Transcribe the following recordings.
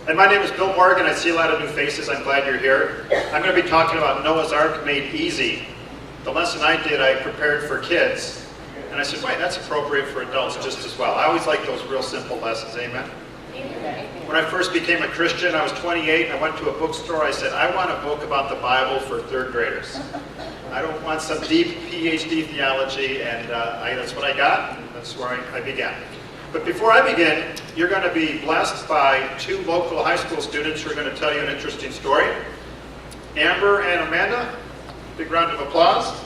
And my name is Bill Morgan. I see a lot of new faces. I'm glad you're here. I'm going to be talking about Noah's Ark Made Easy. The lesson I did, I prepared for kids. And I said, wait, that's appropriate for adults just as well. I always like those real simple lessons. Amen? When I first became a Christian, I was 28, and I went to a bookstore. I said, I want a book about the Bible for third graders. I don't want some deep PhD theology, and that's what I got, and that's where I began. But before I begin, you're going to be blessed by two local high school students who are going to tell you an interesting story. Amber and Amanda, big round of applause.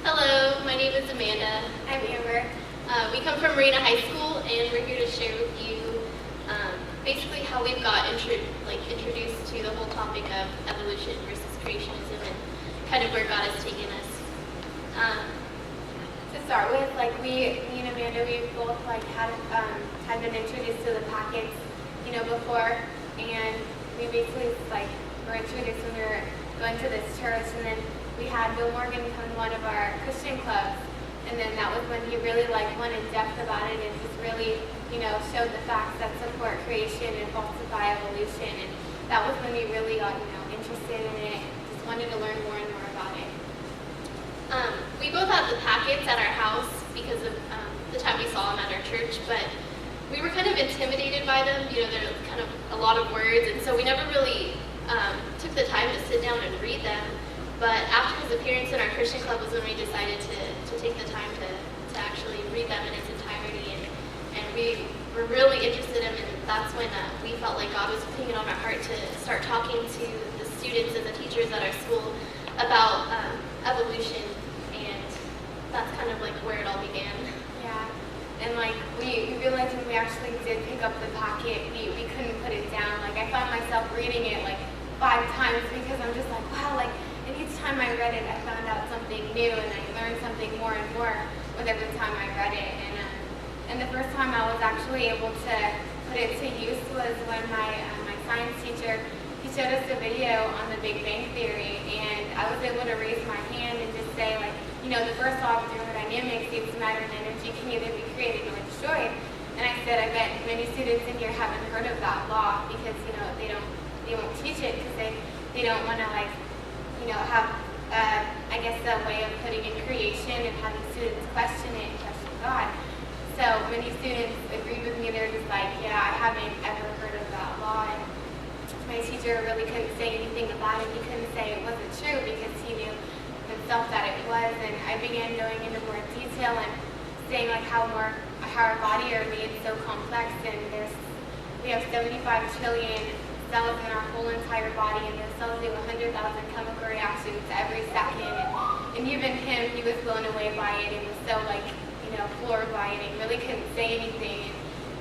Hello, my name is Amanda. I'm Amber. We come from Marina High School, and we're here to share with you basically how we've got introduced to the whole topic of evolution versus creationism and kind of where God has taken us. To start with, me and Amanda, we both had been introduced to the packets, before, and we basically were introduced when we were going to this church, and then we had Bill Morgan come to one of our Christian clubs, and then that was when he really went in depth about it and just really showed the facts that support creation and falsify evolution, and that was when we really got interested in it, just wanted to learn more and more about it. We both have the packets at our house because of the time we saw them at our church, but we were kind of intimidated by them. They're kind of a lot of words, and so we never really took the time to sit down and read them. But after his appearance in our Christian club was when we decided to take the time to actually read them in its entirety, and we were really interested in them, and that's when we felt like God was putting it on our heart to start talking to the students and the teachers at our school about evolution, and that's kind of where it all began. Yeah, and we realized when we actually did pick up the packet, we couldn't put it down. I found myself reading it 5 times because I'm just wow, and each time I read it, I found out something new, and I learned something more and more with every time I read it. And the first time I was actually able to put it to use was when my science teacher, he showed us a video on the Big Bang Theory, and I was able to raise my hand and just say, the first law of thermodynamics states matter and energy can either be created or destroyed. And I said, I bet many students in here haven't heard of that law because they won't teach it because they don't want to have a way of putting in creation and having students question it and question God. So many students agreed with me. They're just yeah, I haven't ever heard of that law. And my teacher really couldn't say anything about it. He couldn't say it wasn't true because he knew himself that it was. And I began going into more detail and saying how our body are made so complex, and we have 75 trillion cells in our whole entire body, and those cells do 100,000 chemical reactions every second. And even him, he was blown away by it. It was so floored by it. He really couldn't say anything.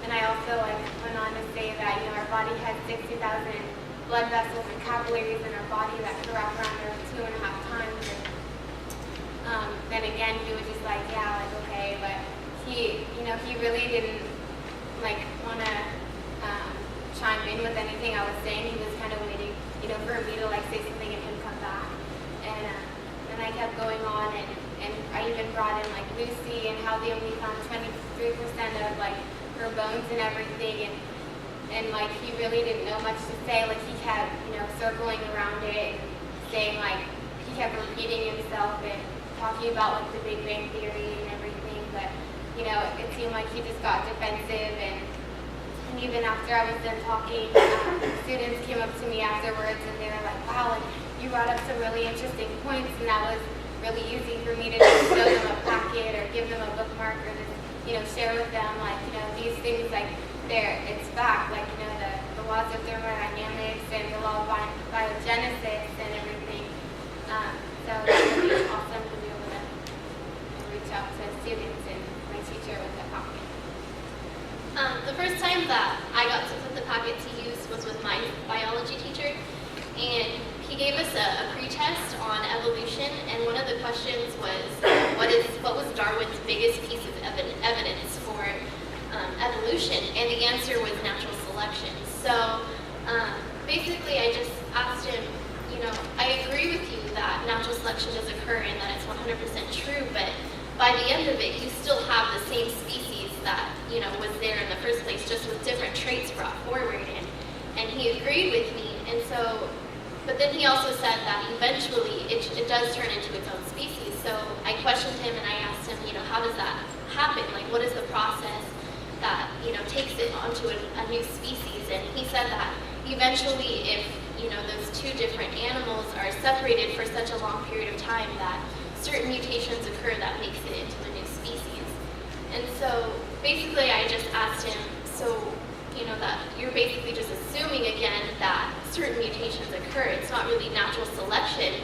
And I also went on to say that our body has 60,000 blood vessels and capillaries in our body that can wrap around her 2.5 times. And then again, he was just okay, but he really didn't want to chime in with anything I was saying. He was kind of waiting, for me to say something and him come back. And I kept going on, and I even brought in Lucy and how they only found 23% of her bones and everything, and he really didn't know much to say. He kept circling around it and saying he kept repeating himself and talking about the Big Bang Theory and everything, but it seemed like he just got defensive. And even after I was done talking, students came up to me afterwards and they were wow, you brought up some really interesting points, and that was really easy for me to just show them a packet or give them a bookmark or just, share with them, these things, it's fact, the laws of thermodynamics and the law of biogenesis and everything. So it's really awesome to be able to reach out to students and my teacher with the packet. The first time that I got to put the packet to use was with my biology teacher, and he gave us a pre-test on evolution, and one of the questions was, what was Darwin's biggest piece of evidence for evolution? And the answer was natural selection. So basically I just asked him, selection does occur and that it's 100% true, but by the end of it, you still have the same species that, was there in the first place, just with different traits brought forward. And he agreed with me. And so, but then he also said that eventually it does turn into its own species. So I questioned him and I asked him, how does that happen? Like, what is the process that, takes it onto a new species? And he said that eventually if, those two different animals are separated for such a long period of time, that certain mutations occur that makes it into a new species. And so basically I just asked him, so, that you're basically just assuming again that certain mutations occur. It's not really natural selection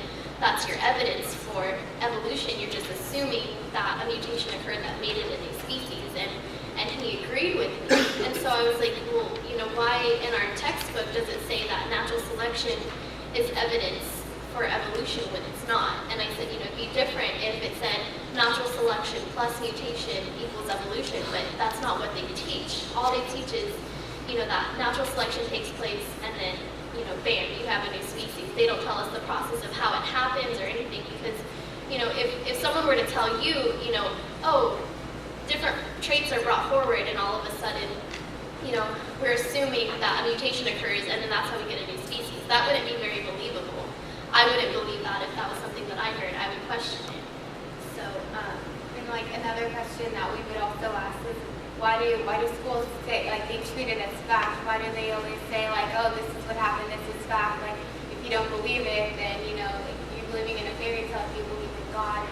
that's your evidence for evolution. You're just assuming that a mutation occurred that made it a new species. And he agreed with me. And so I was like, well, why in our textbook does it say that natural selection is evidence for evolution when it's not? And I said, it'd be different if it said natural selection plus mutation equals evolution, but that's not what they teach. All they teach is, that natural selection takes place and then, bam, you have a new species. They don't tell us the process of how it happens or anything because, if someone were to tell you, oh, different traits are brought forward and all of a sudden, we're assuming that a mutation occurs and then that's how we get a new species. That wouldn't be very believable. I wouldn't believe that if that was something that I heard. I would question it. So, and like another question that we would also ask is, why do schools say, like, they treat it as fact? Why do they always say, like, oh, this is what happened, this is fact? Like, if you don't believe it, then, like, you're living in a fairy tale if you believe in God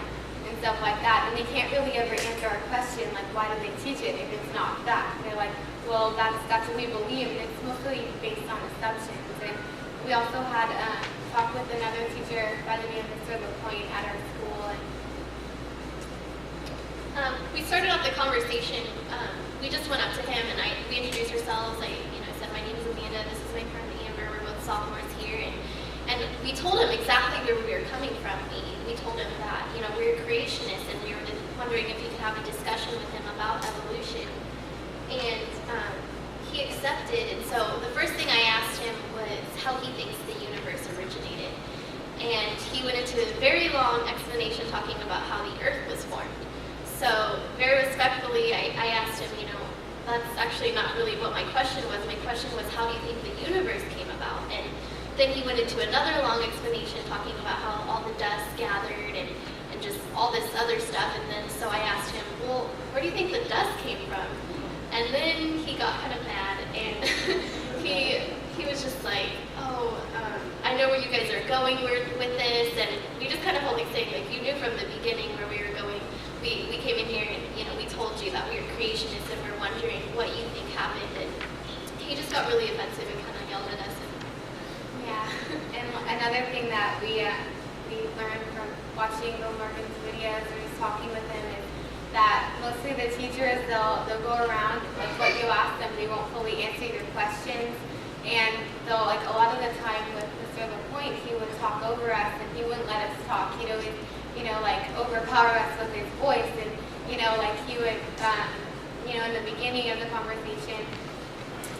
and stuff like that. And they can't really ever answer our question, like, why do they teach it if it's not fact? They're like, well, that's what we believe, and it's mostly based on assumptions. And we also had talked with another teacher by the name of Mr. LaPointe at our school. And we started off the conversation. We just went up to him and we introduced ourselves. I said, my name is Amanda. This is my friend Amber. We're both sophomores here, and we told him exactly where we were coming from. We told him that we're creationists, and we were wondering if we could have a discussion with him about evolution. And he accepted. And so the first thing I asked him was how he thinks the universe originated, and he went into a very long explanation talking about how the Earth was formed. So very respectfully, I asked him, that's actually not really what my question was. My question was, how do you think the universe came about? And then he went into another long explanation talking about how all the dust gathered and just all this other stuff. And then so I asked him, well, where do you think the dust came from? And then he got kind of mad, and he was just like, oh, I know where you guys are going with this. And we just kind of felt like saying, like, you knew from the beginning where we were going. We came in here and, we told you that we were creationists and we're wondering what you think happened. And he just got really offensive and kind of yelled at us. yeah, and another thing that we learned from watching Bill Morgan's videos or just talking with him is that mostly the teachers, they'll go around, like what you ask them, they won't fully answer your questions. And they'll, like, a lot of the time with Mr. LaPointe, he would talk over us and he wouldn't let us talk. He'd always, like, overpower us with his voice. And, like, he would, in the beginning of the conversation,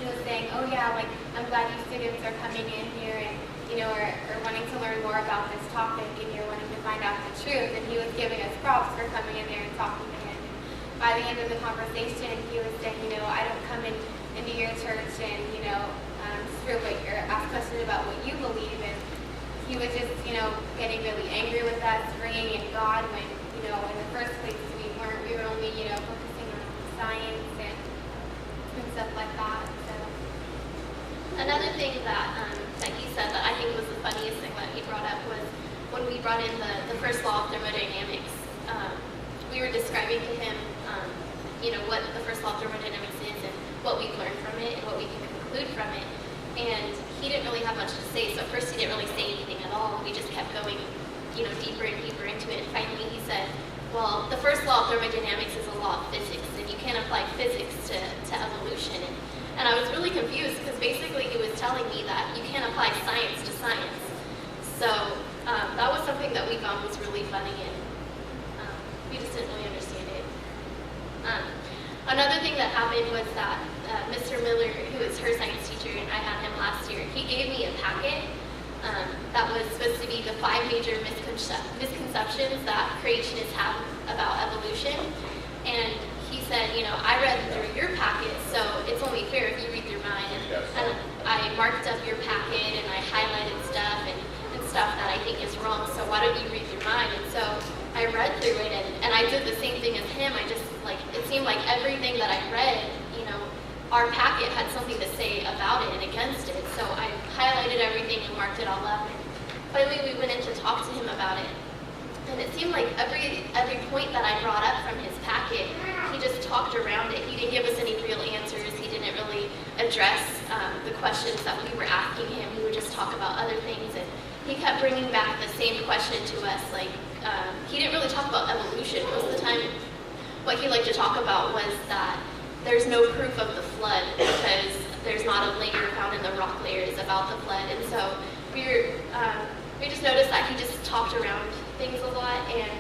he was saying, oh yeah, like, I'm glad you students are coming in here and, are wanting to learn more about this topic and you're wanting to find out the truth. And he was giving us props for coming in there and talking to him. And by the end of the conversation, he was saying, I don't come into your church and, ask questions about what you believe. And he was just, getting really angry with us, bringing in God when, in the first place we were only, focusing on science and stuff like that. So. Another thing that he said that I think was the funniest thing that he brought up was when we brought in the first law of thermodynamics. We were describing to him, what the first law of thermodynamics is and what we've learned from it and what we can conclude from it. And he didn't really have much to say, so at first he didn't really say anything at all. We just kept going, deeper and deeper into it. And finally he said, well, the first law of thermodynamics is a law of physics, and you can't apply physics to evolution. And I was really confused, because basically he was telling me that you can't apply science to science. So that was something that we found was really funny, and we just didn't really understand it. Another thing that happened was that Mr. Miller, who is her science teacher, and I had him last year, he gave me a packet that was supposed to be the 5 major misconceptions that creationists have about evolution. And he said, I read through your packet, so it's only fair if you read through mine. And I marked up your packet and I highlighted stuff and stuff that I think is wrong, so why don't you read through mine? And so I read through it, and I did the same thing as him. I just, it seemed like everything that I read, our packet had something to say about it and against it. So I highlighted everything and marked it all up. And finally, we went in to talk to him about it. And it seemed like every point that I brought up from his packet, he just talked around it. He didn't give us any real answers. He didn't really address the questions that we were asking him. He would just talk about other things. And he kept bringing back the same question to us. He didn't really talk about evolution. Most of the time, what he liked to talk about was that there's no proof of the flood because there's not a layer found in the rock layers about the flood. And so we just noticed that he just talked around things a lot. And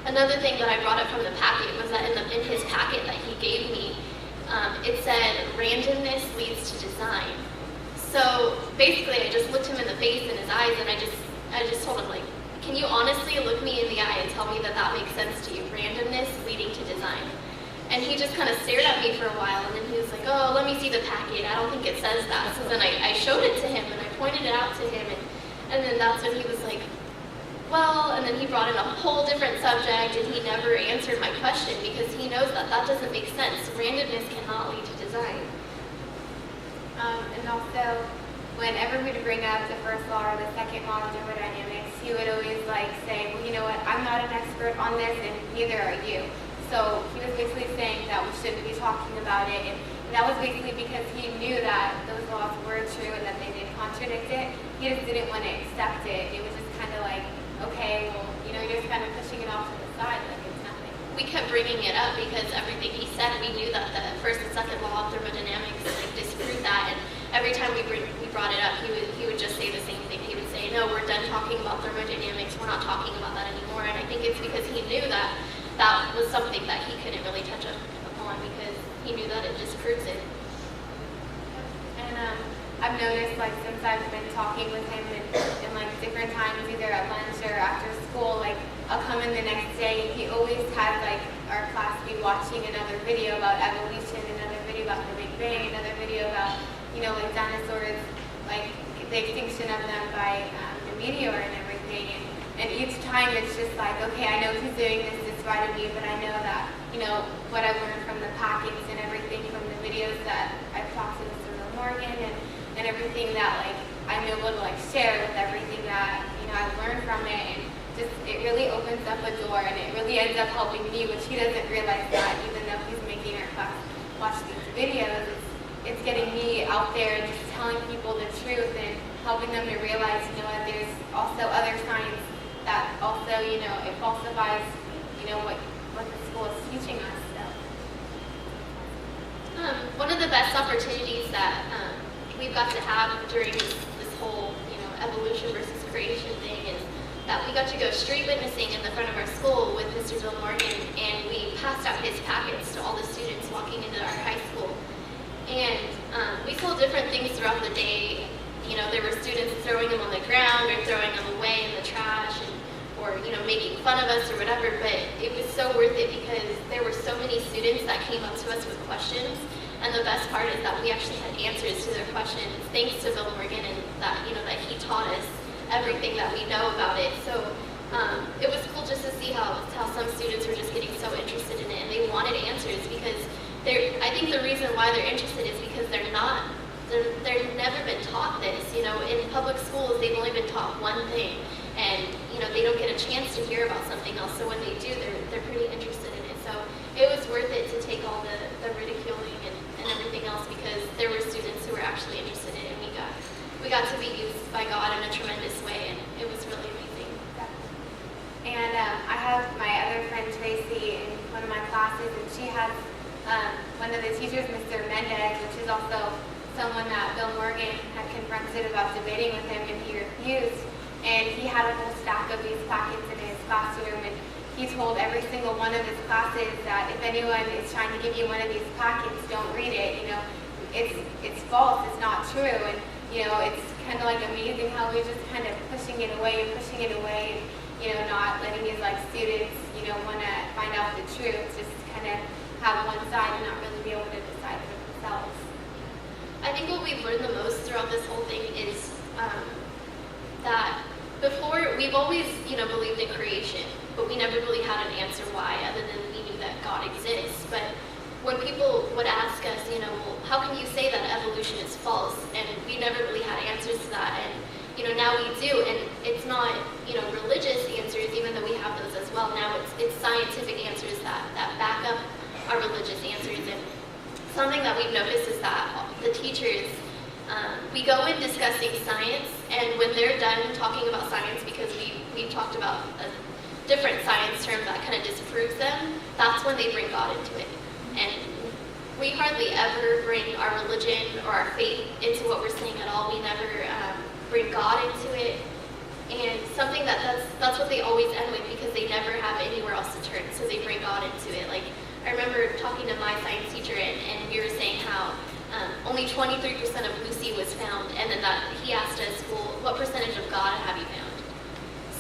another thing that I brought up from the packet was that in his packet that he gave me, it said randomness leads to design. So basically, I just looked him in the face in his eyes, and I just told him, can you honestly look me in the eye and tell me that that makes sense to you? Randomness leading to design. And he just kind of stared at me for a while, and then he was like, oh, let me see the packet. I don't think it says that. So then I showed it to him, and I pointed it out to him, and then that's when he was like, well, and then he brought in a whole different subject, and he never answered my question because he knows that that doesn't make sense. Randomness cannot lead to design. And also, whenever we'd bring up the first law or the second law of thermodynamics, he would always say, well, you know what, I'm not an expert on this, and neither are you. So he was basically saying that we shouldn't be talking about it, and that was basically because he knew that those laws were true and that they did contradict it. He just didn't want to accept it. It was just kind of okay, well, you're just kind of pushing it off to the side like it's nothing. We kept bringing it up because everything he said, we knew that the first and second law of thermodynamics disproved that, and every time we brought it up, he would just say the same thing. He would say, no, we're done talking about thermodynamics. We're not talking about that anymore. And I think it's because he knew that that was something that he couldn't really touch upon because he knew that it disproves it. And I've noticed, since I've been talking with him in different times, either at lunch or after school, I'll come in the next day, and he always has, our class be watching another video about evolution, another video about the Big Bang, another video about, dinosaurs, the extinction of them by the meteor and everything. And each time it's just okay, I know he's doing this right of me, but I know that, what I've learned from the packets and everything from the videos that I've talked to Mr. Morgan and everything that, I'm able to, share with everything that, I've learned from it. And just, it really opens up a door, and it really ends up helping me, which he doesn't realize that, even though he's making our class watch these videos. It's getting me out there and just telling people the truth and helping them to realize, that there's also other science that also, it falsifies, what the school is teaching us. So. One of the best opportunities that we've got to have during this whole, evolution versus creation thing is that we got to go street witnessing in the front of our school with Mr. Bill Morgan, and we passed out his packets to all the students walking into our high school. And we saw different things throughout the day. There were students throwing them on the ground or throwing them away in the trash, or making fun of us or whatever, but it was so worth it because there were so many students that came up to us with questions, and the best part is that we actually had answers to their questions thanks to Bill Morgan, and that that he taught us everything that we know about it. So it was cool just to see how some students were just getting so interested in it, and they wanted answers because I think the reason why they're interested is because they've never been taught this. In public schools, they've only been taught one thing, and they don't get a chance to hear about something else. So when they do, they're pretty interested in it. So it was worth it to take all the ridiculing and everything else because there were students who were actually interested in it, and we got to be used by God in a tremendous way, and it was really amazing. And I have my other friend Tracy in one of my classes, and she has one of the teachers, Mr. Mendez, which is also someone that Bill Morgan had confronted about debating with him, and he refused. And he had a whole stack of these packets in his classroom, and he told every single one of his classes that if anyone is trying to give you one of these packets, don't read it. It's false. It's not true. And it's kind of like amazing how we're just kind of pushing it away, and, you know, not letting his like students, you know, want to find out the truth, just kind of have one side and not really be able to decide for themselves. I think what we've learned the most throughout this whole thing is that before, we've always, you know, believed in creation, but we never really had an answer why, other than we knew that God exists. But when people would ask us, you know, well, how can you say that evolution is false? And we never really had answers to that. And, you know, now we do. And it's not, you know, religious answers, even though we have those as well. Now it's scientific answers that back up our religious answers. And something that we've noticed is that the teachers, we go in discussing science, and when they're done talking about science, because we've talked about a different science term that kind of disproves them, that's when they bring God into it. And we hardly ever bring our religion or our faith into what we're saying at all. We never bring God into it. And something that's what they always end with, because they never have anywhere else to turn, so they bring God into it. Like, I remember talking to my science teacher, and we were saying how only 23% of Lucy was found, and then he asked us, well, what percentage of God have you found?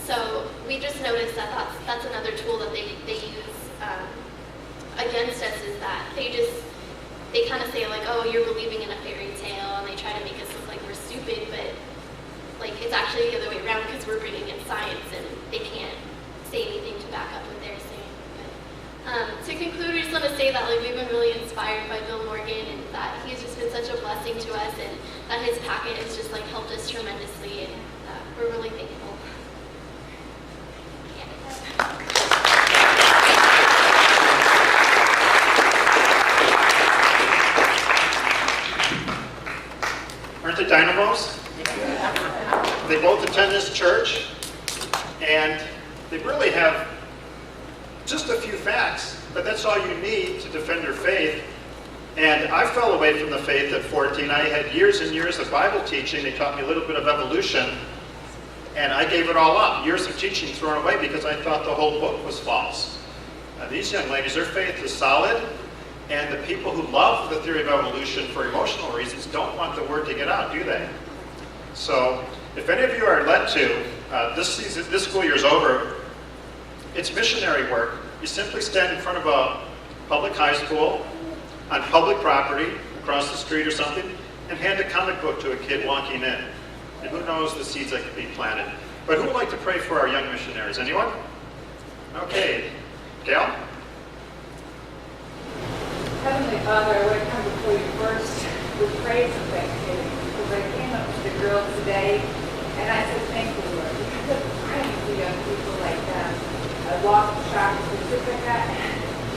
So we just noticed that that's another tool that they use against us, is that they kind of say like, oh, you're believing in a fairy tale, and they try to make us look like we're stupid, but like it's actually the other way around, because we're bringing in science, and they can't say anything to back up what they're saying. To conclude, we just want to say that like we've been really inspired by Bill Morgan, and that he's just been such a blessing to us, and that his packet has just like helped us tremendously, and we're really thankful. Aren't they dynamos? They both attend this church, and they really have just a few facts, but that's all you need to defend your faith. And I fell away from the faith at 14. I had years and years of Bible teaching. They taught me a little bit of evolution, and I gave it all up. Years of teaching thrown away because I thought the whole book was false. These young ladies, their faith is solid, and the people who love the theory of evolution for emotional reasons don't want the word to get out, do they? So if any of you are led to, this school year is over, it's missionary work. You simply stand in front of a public high school on public property, across the street or something, and hand a comic book to a kid walking in. And who knows the seeds that could be planted. But who would like to pray for our young missionaries? Anyone? Okay. Gail? Heavenly Father, I want to come before you first with praise and thanksgiving, because I came up to the girls today, and I said, thank you, Lord, because of praying for young people like them. I Law of Thermodynamics Pacifica,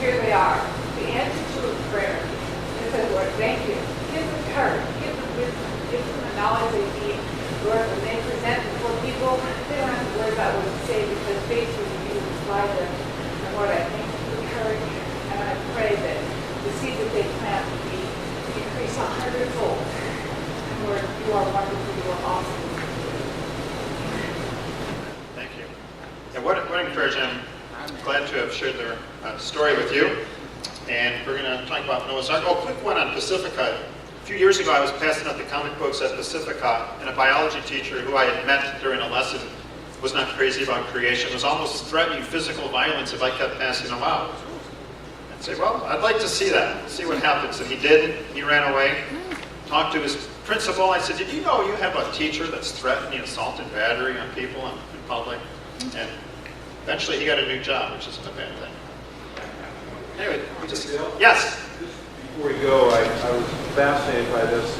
here they are, the answer to a prayer. And I said, Lord, thank you. Give them courage, give them wisdom, give them the knowledge they need. Lord, when they present before people, they don't have to worry about what to say, because faith is you to guide them. And Lord, I thank you for the courage, and I pray that the seed that they plant will be increased 100-fold. And Lord, you are wonderful, you are awesome. Thank you. And what encouragement. I'm glad to have shared their story with you. And we're going to talk about Noah's Ark. Oh, quick one on Pacifica. A few years ago, I was passing out the comic books at Pacifica, and a biology teacher who I had met during a lesson was not crazy about creation, was almost threatening physical violence if I kept passing them out. I'd say, well, I'd like to see that, see what happens. And he did. He ran away, talked to his principal. I said, did you know you have a teacher that's threatening assault and battery on people in public? And eventually he got a new job, which isn't a bad thing. Anyway, yes? Before we go, I was fascinated by this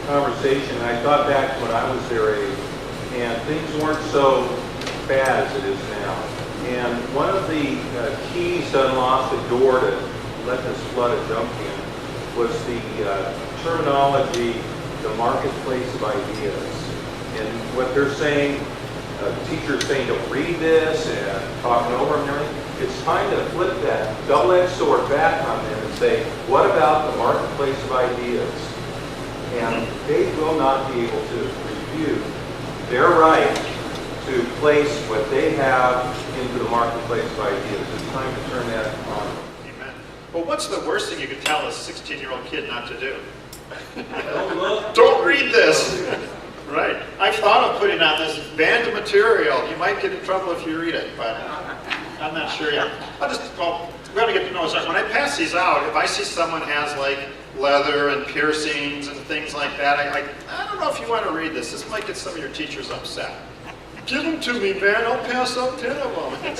conversation. I thought back to when I was their age, and things weren't so bad as it is now. And one of the keys to unlock the door to let this flood of jump in was the terminology, the marketplace of ideas. And what they're saying, the teacher's saying, don't read this, and talking over them and everything. It's time to flip that double-edged sword back on them and say, what about the marketplace of ideas? And they will not be able to refute their right to place what they have into the marketplace of ideas. It's time to turn that on. Amen. Well, what's the worst thing you could tell a 16-year-old kid not to do? Don't read this. writing on this banned material. You might get in trouble if you read it, but I'm not sure yet. Well, we got to get to Noah's Ark. When I pass these out, if I see someone has like leather and piercings and things like that, I don't know if you want to read this. This might get some of your teachers upset. Give them to me, man. I'll pass out 10 of them.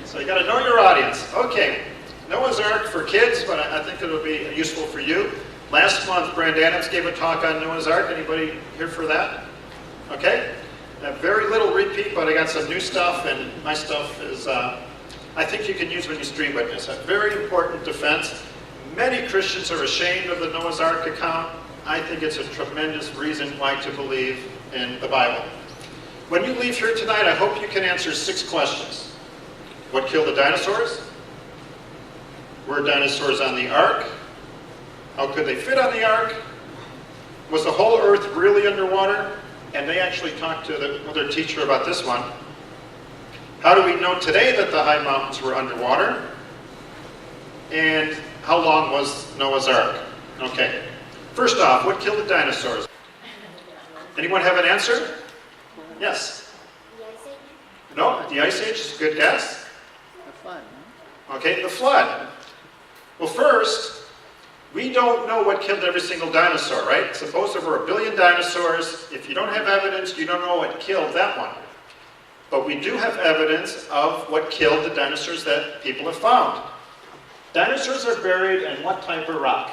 So you got to know your audience. Okay, Noah's Ark for kids, but I think it'll be useful for you. Last month, Brand Adams gave a talk on Noah's Ark. Anybody here for that? Okay. Very little repeat, but I got some new stuff, and my stuff is, I think you can use when you stream witness. A very important defense. Many Christians are ashamed of the Noah's Ark account. I think it's a tremendous reason why to believe in the Bible. When you leave here tonight, I hope you can answer 6 questions. What killed the dinosaurs? Were dinosaurs on the Ark? How could they fit on the Ark? Was the whole Earth really underwater? And they actually talked to their teacher about this one. How do we know today that the high mountains were underwater? And how long was Noah's Ark? Okay. First off, what killed the dinosaurs? Anyone have an answer? Yes? The Ice Age? No, the Ice Age is a good guess. The flood, no? Okay, the flood. Well, first, we don't know what killed every single dinosaur, right? Suppose there were 1 billion dinosaurs. If you don't have evidence, you don't know what killed that one. But we do have evidence of what killed the dinosaurs that people have found. Dinosaurs are buried in what type of rock?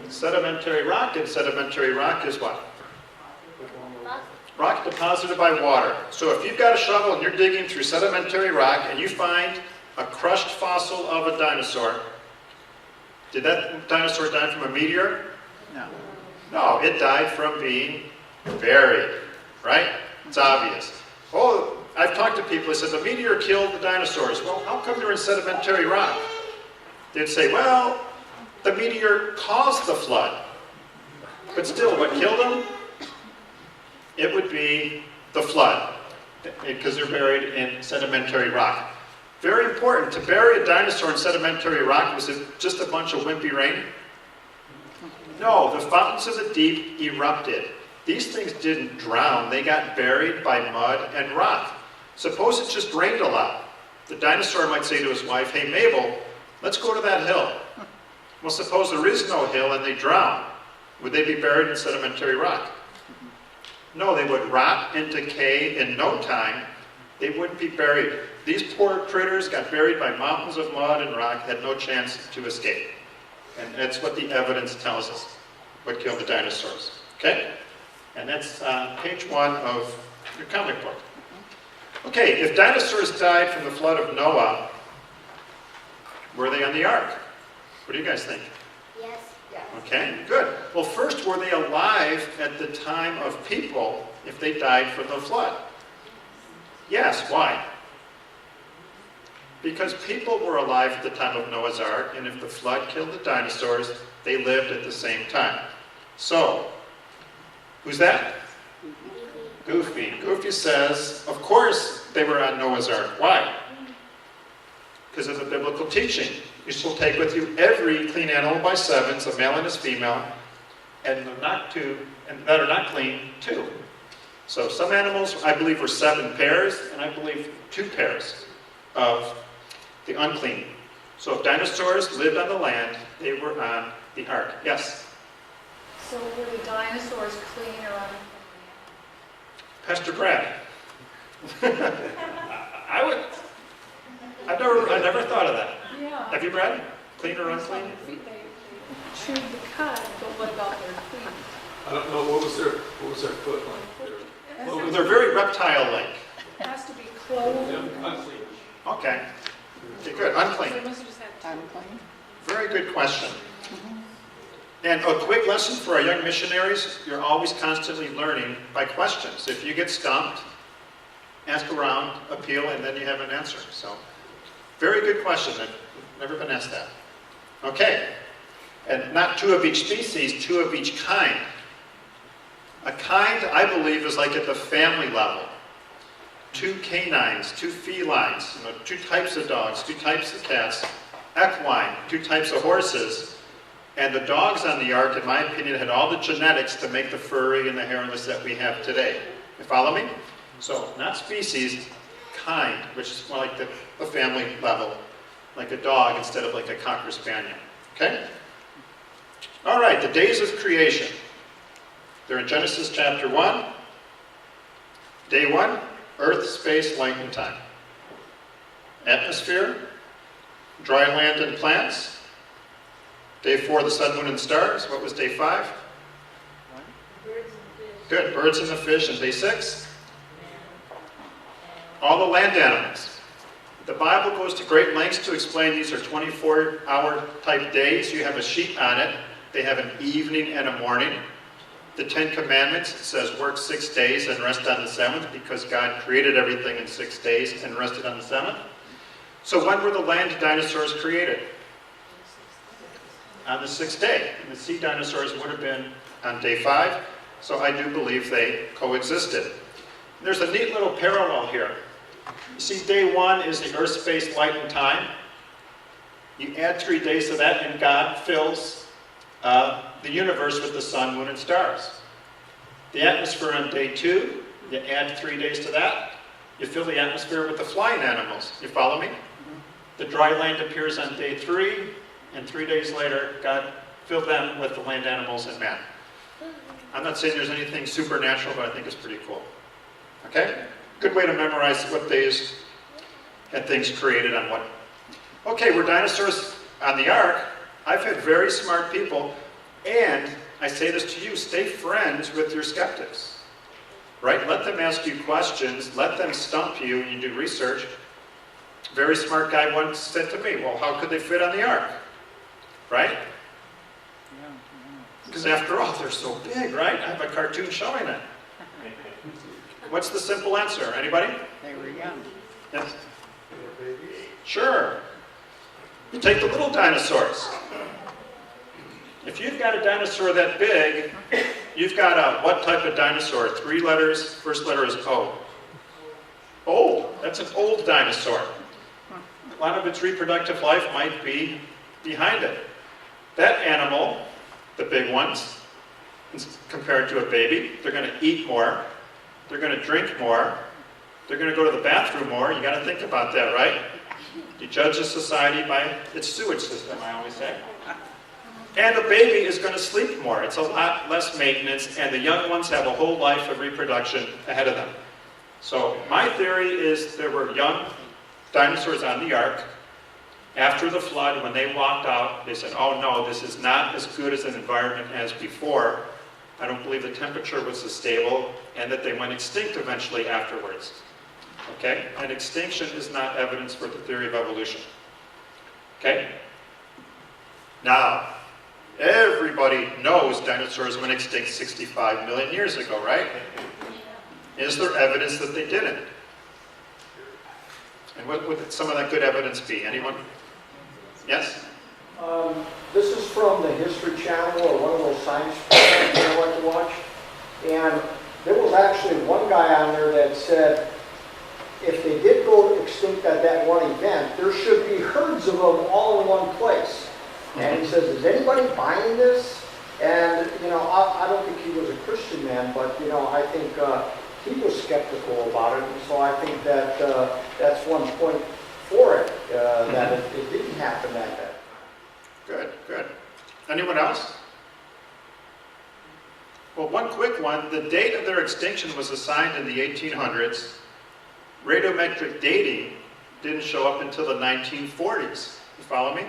Sedimentary rock, and sedimentary rock is what? Rock deposited by water. So if you've got a shovel and you're digging through sedimentary rock and you find a crushed fossil of a dinosaur, did that dinosaur die from a meteor? No. No, it died from being buried, right? It's obvious. Oh, I've talked to people who said the meteor killed the dinosaurs. Well, how come they're in sedimentary rock? They'd say, well, the meteor caused the flood. But still, what killed them? It would be the flood, because they're buried in sedimentary rock. Very important, to bury a dinosaur in sedimentary rock, was it just a bunch of wimpy rain? No, the fountains of the deep erupted. These things didn't drown, they got buried by mud and rock. Suppose it just rained a lot. The dinosaur might say to his wife, hey Mabel, let's go to that hill. Well, suppose there is no hill and they drown. Would they be buried in sedimentary rock? No, they would rot and decay in no time. They wouldn't be buried. These poor critters got buried by mountains of mud and rock, had no chance to escape. And that's what the evidence tells us, what killed the dinosaurs. Okay? And that's page 1 of your comic book. Okay, if dinosaurs died from the flood of Noah, were they on the ark? What do you guys think? Yes. Okay, good. Well, first, were they alive at the time of people if they died from the flood? Yes, why? Because people were alive at the time of Noah's Ark, and if the flood killed the dinosaurs, they lived at the same time. So, who's that? Goofy. Goofy says, of course they were on Noah's Ark. Why? Because of the biblical teaching. You shall take with you every clean animal by sevens, a male and his female, and that are not clean, 2. So some animals, I believe, were 7 pairs, and I believe 2 pairs of the unclean. So if dinosaurs lived on the land, they were on the ark. Yes? So were the dinosaurs clean or unclean? Pastor Brad. I never thought of that. Yeah. Have you, Brad? Clean or unclean? They chewed the cud, but what about their feet? I don't know, what was their foot like? Well, they're very reptile-like. It has to be clothed. Unclean. Okay. Okay, good. Unclean. So they must have just had Unclean? Very good question. And a quick lesson for our young missionaries, you're always constantly learning by questions. If you get stumped, ask around, appeal, and then you have an answer. So, very good question. I've never been asked that. Okay. And not 2 of each species, 2 of each kind. A kind, I believe, is like at the family level. 2 canines, 2 felines, 2 types of dogs, 2 types of cats, equine, 2 types of horses, And the dogs on the ark, in my opinion, had all the genetics to make the furry and the hairless that we have today. You follow me? So, not species, kind, which is more like the family level, like a dog instead of like a Cocker Spaniel. Okay? All right, the days of creation. They're in Genesis chapter 1. Day 1, earth, space, light, and time. Atmosphere, dry land and plants. Day 4, the sun, moon, and stars. What was day 5? Birds and fish. Good, birds and the fish. And day 6? All the land animals. The Bible goes to great lengths to explain these are 24-hour type days. You have a sheet on it. They have an evening and a morning. The 10 Commandments, it says work 6 days and rest on the 7th because God created everything in 6 days and rested on the 7th. So when were the land dinosaurs created? On the 6th day. And the sea dinosaurs would have been on day 5. So I do believe they coexisted. There's a neat little parallel here. You see, day 1 is the earth, space, light, and time. You add 3 days to that, and God fills the universe with the sun, moon, and stars. The atmosphere on day 2, you add 3 days to that, you fill the atmosphere with the flying animals. You follow me? The dry land appears on day 3, and 3 days later, God filled them with the land animals and man. I'm not saying there's anything supernatural, but I think it's pretty cool. Okay? Good way to memorize what days had things created on what. Okay, we're dinosaurs on the ark. I've had very smart people, and I say this to you, stay friends with your skeptics. Right? Let them ask you questions, let them stump you, you do research. Very smart guy once said to me, well, how could they fit on the ark? Right? Because after all, they're so big, right? I have a cartoon showing it. What's the simple answer? Anybody? They were young. Yes? Sure. You take the little dinosaurs. If you've got a dinosaur that big, you've got a what type of dinosaur? 3 letters, first letter is O. Old. That's an old dinosaur. A lot of its reproductive life might be behind it. That animal, the big ones, compared to a baby, they're going to eat more, they're going to drink more, they're going to go to the bathroom more. You got to think about that, right? You judge a society by its sewage system, I always say. And a baby is going to sleep more. It's a lot less maintenance, and the young ones have a whole life of reproduction ahead of them. So my theory is there were young dinosaurs on the ark. After the flood, when they walked out, they said, oh no, this is not as good as an environment as before. I don't believe the temperature was as stable, and that they went extinct eventually afterwards. Okay? And extinction is not evidence for the theory of evolution. Okay? Now, everybody knows dinosaurs went extinct 65 million years ago, right? Is there evidence that they didn't? And what would some of that good evidence be? Anyone? Yes? This is from the History Channel or one of those science programs I like to watch. And there was actually one guy on there that said, if they did go extinct at that one event, there should be herds of them all in one place. And he says, is anybody buying this? And, you know, I don't think he was a Christian man, but, you know, I think he was skeptical about it. And so I think that that's one point for it, that it didn't happen that day. Good, good. Anyone else? Well, one quick one. The date of their extinction was assigned in the 1800s. Radiometric dating didn't show up until the 1940s. You follow me?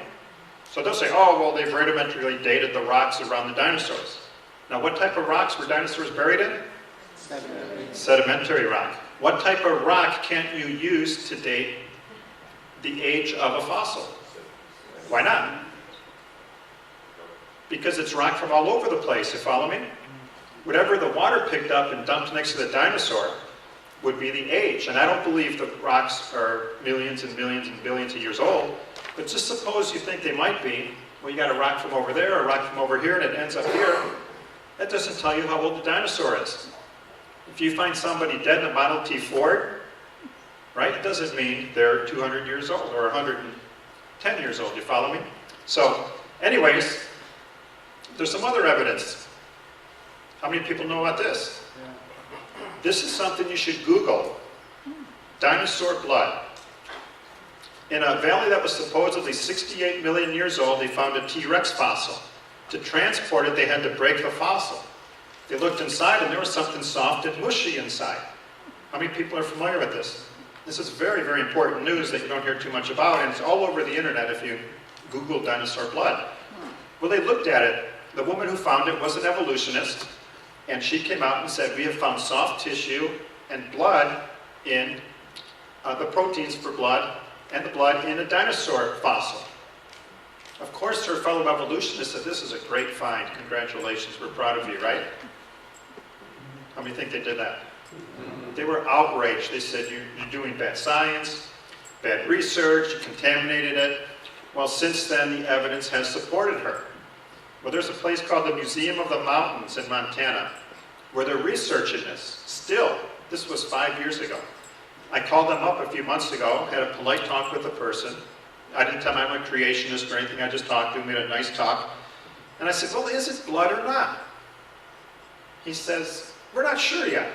So they'll say, oh, well, they've radiometrically dated the rocks around the dinosaurs. Now, what type of rocks were dinosaurs buried in? Sedimentary rock. What type of rock can't you use to date the age of a fossil? Why not? Because it's rock from all over the place, you follow me? Whatever the water picked up and dumped next to the dinosaur would be the age. And I don't believe the rocks are millions and millions and billions of years old, but just suppose you think they might be. Well, you got a rock from over there, a rock from over here, and it ends up here. That doesn't tell you how old the dinosaur is. If you find somebody dead in a Model T Ford, right, it doesn't mean they're 200 years old or 110 years old. You follow me? So, anyways, There's some other evidence. How many people know about this? This is something you should Google. Dinosaur blood. In a valley that was supposedly 68 million years old, they found a T-Rex fossil. To transport it, they had to break the fossil. They looked inside and there was something soft and mushy inside. How many people are familiar with this? This is very, very important news that you don't hear too much about, and it's all over the internet if you Google dinosaur blood. Well, they looked at it. The woman who found it was an evolutionist, and she came out and said, we have found soft tissue and blood in the proteins for blood and the blood in a dinosaur fossil. Of course, her fellow evolutionists said, this is a great find. Congratulations, we're proud of you, right? How many think they did that? They were outraged. They said, you're doing bad science, bad research, you contaminated it. Well, since then, the evidence has supported her. Well, there's a place called the Museum of the Mountains in Montana where they're researching this. Still, this was 5 years ago. I called them up a few months ago, had a polite talk with the person. I didn't tell them I'm a creationist or anything. I just talked to him, we had a nice talk. And I said, well, is it blood or not? He says, we're not sure yet.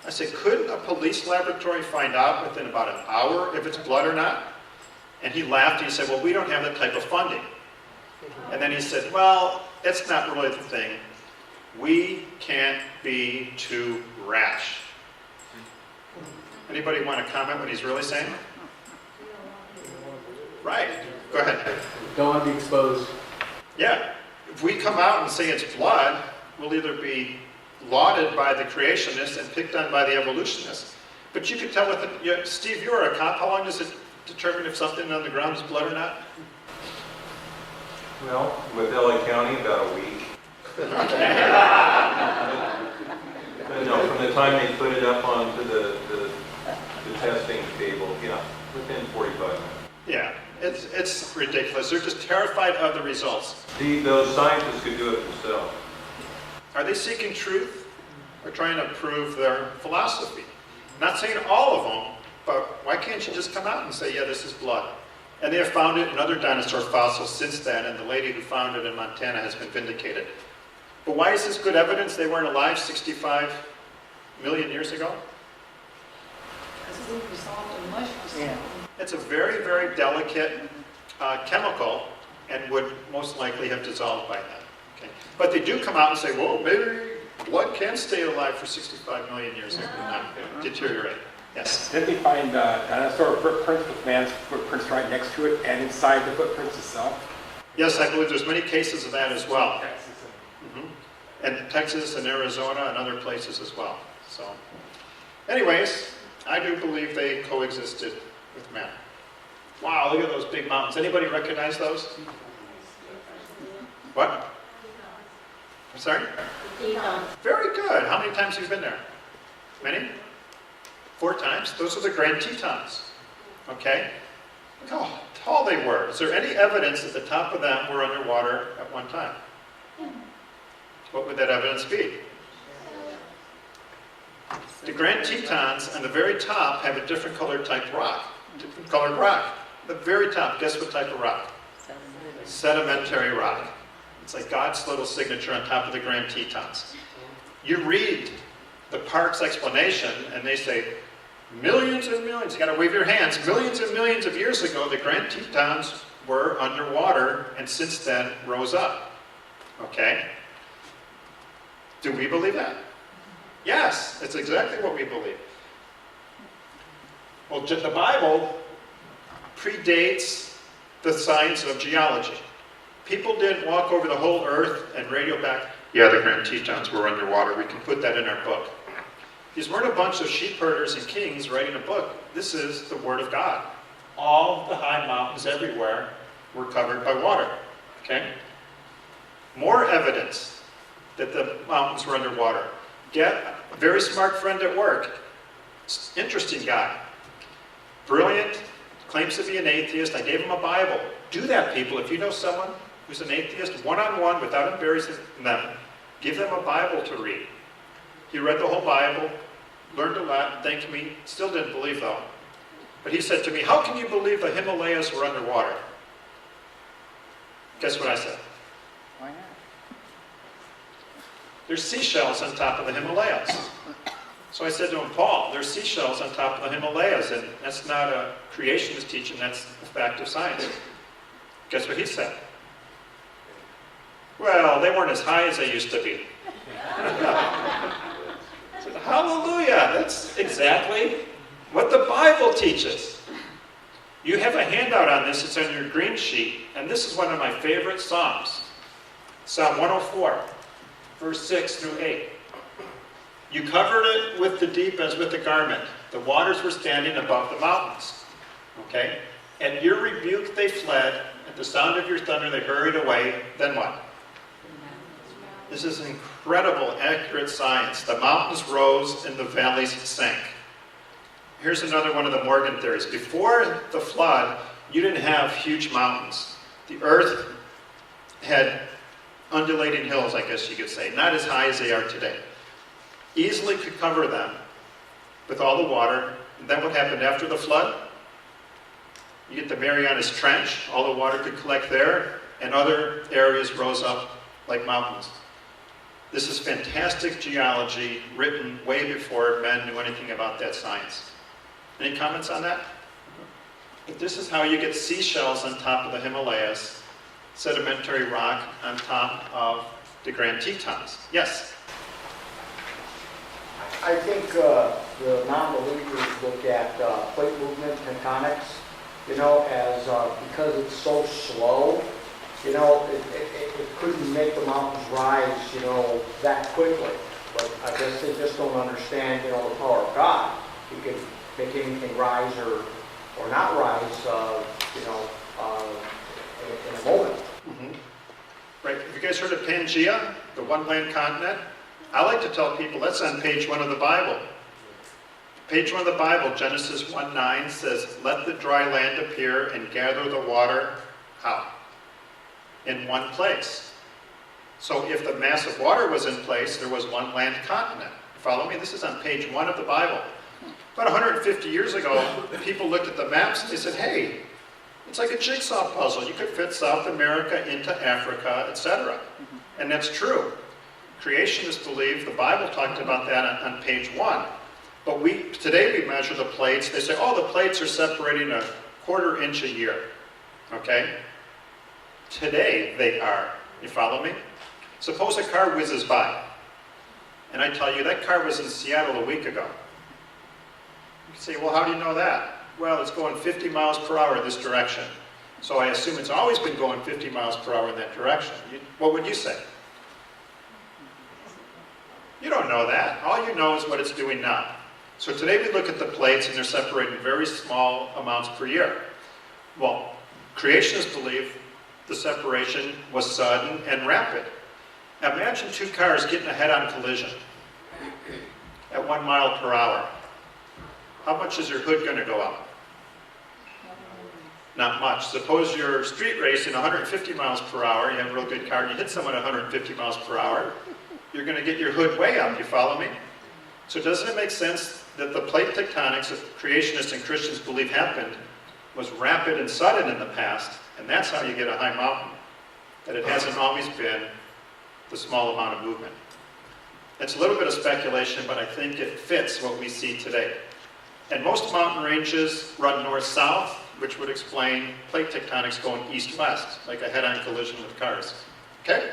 I said, couldn't a police laboratory find out within about an hour if it's blood or not? And he laughed and he said, well, we don't have that type of funding. And then he said, well, that's not really the thing. We can't be too rash. Anybody want to comment what he's really saying? Right. Go ahead. Don't want to be exposed. Yeah. If we come out and say it's blood, we'll either be lauded by the creationists and picked on by the evolutionists. But you can tell with the, Steve, you're a cop. How long does it determine if something on the ground is blood or not? Well, with LA County, about a week. But no, from the time they put it up onto the testing table, yeah, within 45 minutes. Yeah, it's ridiculous. They're just terrified of the results. Those scientists could do it themselves. Are they seeking truth or trying to prove their philosophy? Not saying all of them, but why can't you just come out and say, yeah, this is blood? And they have found it in other dinosaur fossils since then, and the lady who found it in Montana has been vindicated. But why is this good evidence they weren't alive 65 million years ago? Yeah. It's a very, very delicate chemical and would most likely have dissolved by then. Okay? But they do come out and say, whoa, maybe blood can stay alive for 65 million years and not deteriorate. Yes? Didn't they find dinosaur footprints with man's footprints right next to it and inside the footprints itself? Yes, I believe there's many cases of that as well. Texas. And Texas and Arizona and other places as well. So, anyways, I do believe they coexisted with man. Wow, look at those big mountains. Anybody recognize those? What? I'm sorry? Very good. How many times have you been there? Many? 4 times? Those are the Grand Tetons. Okay? Look how tall they were. Is there any evidence that the top of them were underwater at one time? What would that evidence be? The Grand Tetons on the very top have a different colored type rock. Different colored rock. The very top, guess what type of rock? Sedimentary rock. It's like God's little signature on top of the Grand Tetons. You read the park's explanation and they say, millions and millions, you gotta wave your hands, millions and millions of years ago the Grand Tetons were underwater and since then rose up. Okay? Do we believe that? Yes, it's exactly what we believe. Well, the Bible predates the science of geology. People didn't walk over the whole earth and radio back, yeah, the Grand Tetons were underwater. We can put that in our book. These weren't a bunch of sheep herders and kings writing a book. This is the Word of God. All the high mountains everywhere were covered by water. Okay? More evidence that the mountains were underwater. Get a very smart friend at work. Interesting guy. Brilliant. Claims to be an atheist. I gave him a Bible. Do that, people. If you know someone who's an atheist, one-on-one, without embarrassing them, give them a Bible to read. He read the whole Bible, learned a lot, thanked me, still didn't believe though. But he said to me, how can you believe the Himalayas were underwater? Guess what I said? There's seashells on top of the Himalayas. So I said to him, Paul, there's seashells on top of the Himalayas, and that's not a creationist teaching, that's a fact of science. Guess what he said? Well, they weren't as high as they used to be. I said, hallelujah, that's exactly what the Bible teaches. You have a handout on this, it's on your green sheet, and this is one of my favorite Psalms. Psalm 104, verse 6 through 8. You covered it with the deep as with a garment. The waters were standing above the mountains. Okay? At your rebuke they fled. At the sound of your thunder they hurried away. Then what? This is incredible, accurate science. The mountains rose and the valleys sank. Here's another one of the Morgan theories. Before the flood, you didn't have huge mountains. The earth had undulating hills, I guess you could say, not as high as they are today. Easily could cover them with all the water. And then what happened after the flood? You get the Marianas Trench, all the water could collect there, and other areas rose up like mountains. This is fantastic geology written way before men knew anything about that science. Any comments on that? But this is how you get seashells on top of the Himalayas, sedimentary rock on top of the Grand Tetons. Yes? I think the non-believers look at plate movement tectonics, as because it's so slow, it couldn't make the mountains rise, that quickly. But I guess they just don't understand, the power of God. He could make anything rise or not rise, in a moment. Mm-hmm. Right. Have you guys heard of Pangea, the one-land continent? I like to tell people that's on page 1 of the Bible. Page 1 of the Bible, Genesis 1:9 says, let the dry land appear and gather the water, how? In one place. So if the mass of water was in place, there was one land continent. Follow me? This is on page 1 of the Bible. About 150 years ago, people looked at the maps and they said, hey, it's like a jigsaw puzzle. You could fit South America into Africa, etc. And that's true. Creationists believe, the Bible talked about that on page 1. But today we measure the plates. They say, oh, the plates are separating a 1/4 inch a year. Okay? Today they are. You follow me? Suppose a car whizzes by. And I tell you, that car was in Seattle a week ago. You say, well, how do you know that? Well, it's going 50 miles per hour this direction. So I assume it's always been going 50 miles per hour in that direction. What would you say? You don't know that. All you know is what it's doing now. So today we look at the plates and they're separating very small amounts per year. Well, creationists believe the separation was sudden and rapid. Imagine 2 cars getting a head-on collision at 1 mile per hour. How much is your hood going to go up? Not much. Suppose you're street racing 150 miles per hour, you have a real good car, and you hit someone at 150 miles per hour, you're going to get your hood way up, you follow me? So doesn't it make sense that the plate tectonics that creationists and Christians believe happened was rapid and sudden in the past, and that's how you get a high mountain, that it hasn't always been the small amount of movement. It's a little bit of speculation, but I think it fits what we see today. And most mountain ranges run north-south, which would explain plate tectonics going east-west, like a head-on collision with cars. Okay?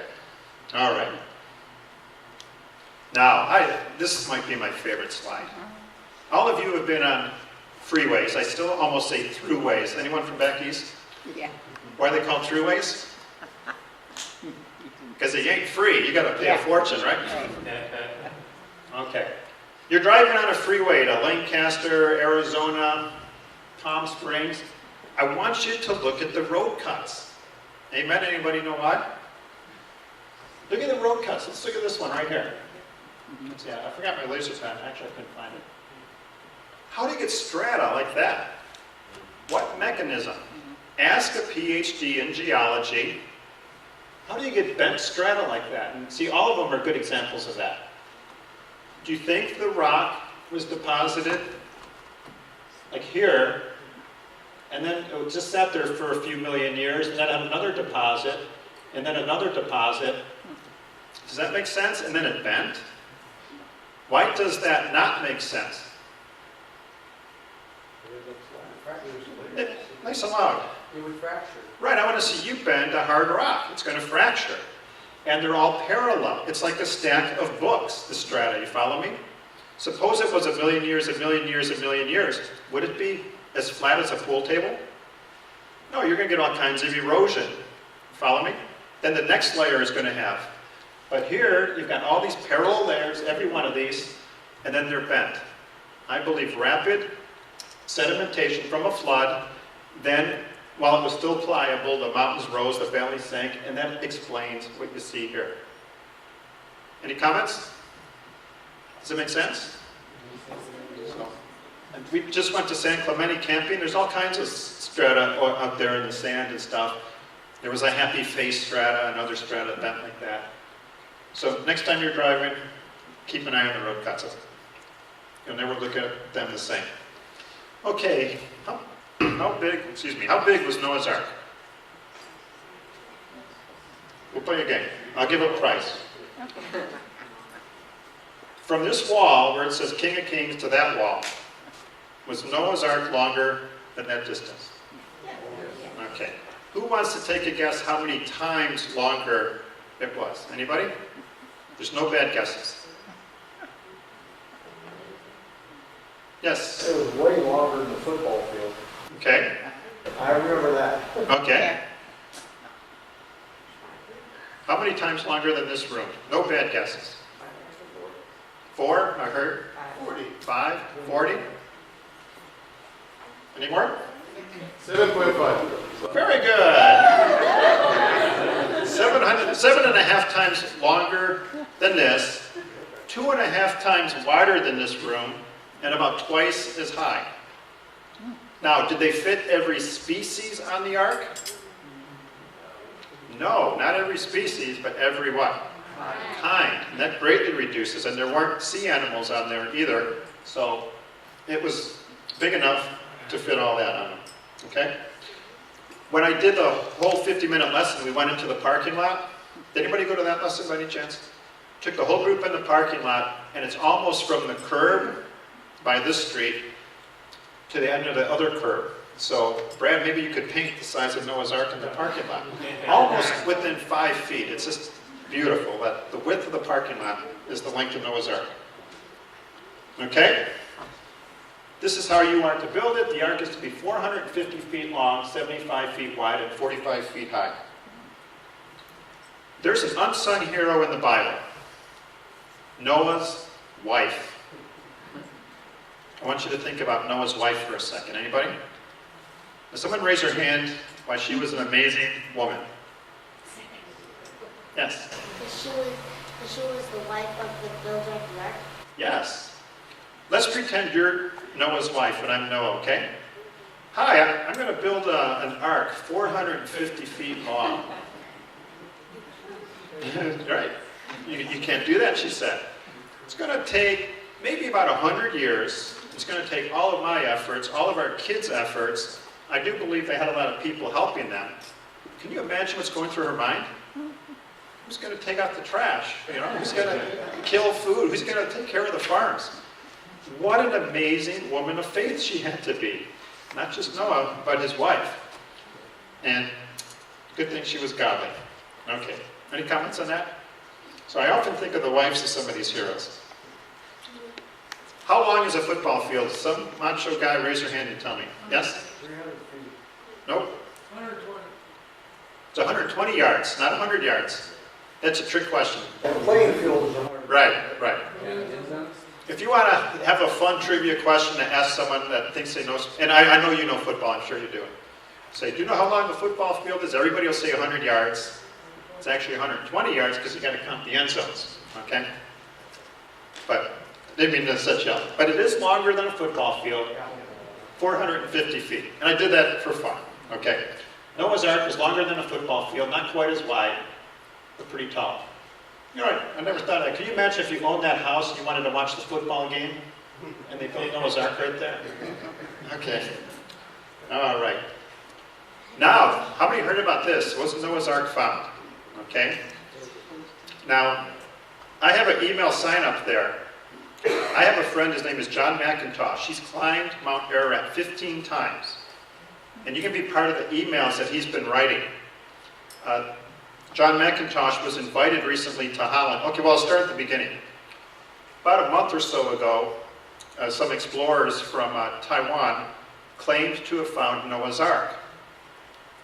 All right. Now, this might be my favorite slide. All of you have been on freeways. I still almost say throughways. Anyone from back east? Yeah. Why are they called throughways? Because they ain't free. You got to pay a fortune, right? Okay. You're driving on a freeway to Lancaster, Arizona, Palm Springs. I want you to look at the road cuts. Amen? Anybody know why? Look at the road cuts. Let's look at this one right here. Yeah, I forgot my laser pen. Actually, I couldn't find it. How do you get strata like that? What mechanism? Ask a PhD in geology. How do you get bent strata like that? And see, all of them are good examples of that. Do you think the rock was deposited like here, and then it just sat there for a few million years, and then another deposit, and then another deposit? Does that make sense? And then it bent? Why does that not make sense? Nice and loud. It would fracture. Right, I want to see you bend a hard rock. It's going to fracture. And they're all parallel. It's like a stack of books, the strata. You follow me? Suppose it was a million years, a million years, a million years. Would it be as flat as a pool table? No, you're going to get all kinds of erosion. Follow me? Then the next layer is going to have. But here, you've got all these parallel layers, every one of these, and then they're bent. I believe rapid sedimentation from a flood, then while it was still pliable, the mountains rose, the valleys sank, and that explains what you see here. Any comments? Does it make sense? So, and we just went to San Clemente camping. There's all kinds of strata out there in the sand and stuff. There was a happy face strata, another strata bent like that. So next time you're driving, keep an eye on the road cuts. You'll never look at them the same. Okay, how big was Noah's Ark? We'll play a game. I'll give a price. From this wall, where it says King of Kings, to that wall, was Noah's Ark longer than that distance? Okay. Who wants to take a guess how many times longer it was? Anybody? There's no bad guesses. Yes? It was way longer than the football field. Okay. I remember that. Okay. How many times longer than this room? No bad guesses. 4, I heard. 40. 5, 40. Any more? 7.5. Very good. 7.5 times longer than this, 2.5 times wider than this room, and about twice as high. Now, did they fit every species on the ark? No, not every species, but every what? Kind. And that greatly reduces, and there weren't sea animals on there either, so it was big enough to fit all that on them. Okay? When I did the whole 50-minute lesson, we went into the parking lot. Did anybody go to that lesson by any chance? Took the whole group in the parking lot, and it's almost from the curb by this street to the end of the other curb. So, Brad, maybe you could paint the size of Noah's Ark in the parking lot. Almost within 5 feet. It's just beautiful that the width of the parking lot is the length of Noah's Ark. Okay? This is how you want to build it. The ark is to be 450 feet long, 75 feet wide, and 45 feet high. There's an unsung hero in the Bible. Noah's wife. I want you to think about Noah's wife for a second. Anybody? Now, someone raise her hand why she was an amazing woman. Yes? She was the wife of the builder of the ark. Yes. Let's pretend you're Noah's wife and I'm Noah, okay? Hi, I'm going to build an ark 450 feet long. Right. You can't do that, she said. It's going to take maybe about 100 years. It's going to take all of my efforts, all of our kids' efforts. I do believe they had a lot of people helping them. Can you imagine what's going through her mind? Who's going to take out the trash? You know, who's going to kill food? Who's going to take care of the farms? What an amazing woman of faith she had to be. Not just Noah, but his wife. And good thing she was godly. Okay. Any comments on that? So I often think of the wives of some of these heroes. How long is a football field? Some macho guy, raise your hand and tell me. Yes? 300 feet. Nope. 120. It's 120 yards, not 100 yards. That's a trick question. And the playing field is 100. Right, right. And If you want to have a fun trivia question to ask someone that thinks they know, and I know you know football, I'm sure you do. Say, do you know how long the football field is? Everybody will say 100 yards. It's actually 120 yards because you got to count the end zones, okay? But I didn't mean to set you up. But it is longer than a football field, 450 feet. And I did that for fun, okay? Noah's Ark was longer than a football field, not quite as wide, but pretty tall. You know, I never thought of that. Can you imagine if you owned that house and you wanted to watch the football game? And they built Noah's Ark right there? Okay. All right. Now, how many heard about this? Was Noah's Ark found? Okay. Now, I have an email sign up there. I have a friend, his name is John McIntosh. He's climbed Mount Ararat 15 times. And you can be part of the emails that he's been writing. John McIntosh was invited recently to Holland. Okay, well, I'll start at the beginning. About a month or so ago, some explorers from Taiwan claimed to have found Noah's Ark.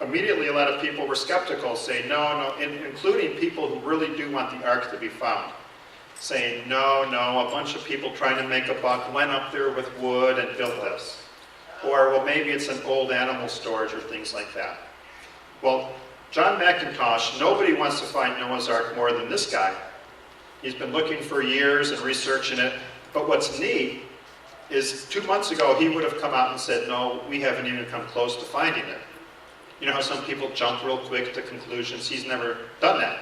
Immediately, a lot of people were skeptical, saying no, including people who really do want the Ark to be found. Saying, no, a bunch of people trying to make a buck went up there with wood and built this. Or, well, maybe it's an old animal storage or things like that. Well, John McIntosh, nobody wants to find Noah's Ark more than this guy. He's been looking for years and researching it. But what's neat is 2 months ago, he would have come out and said, no, we haven't even come close to finding it. You know how some people jump real quick to conclusions? He's never done that.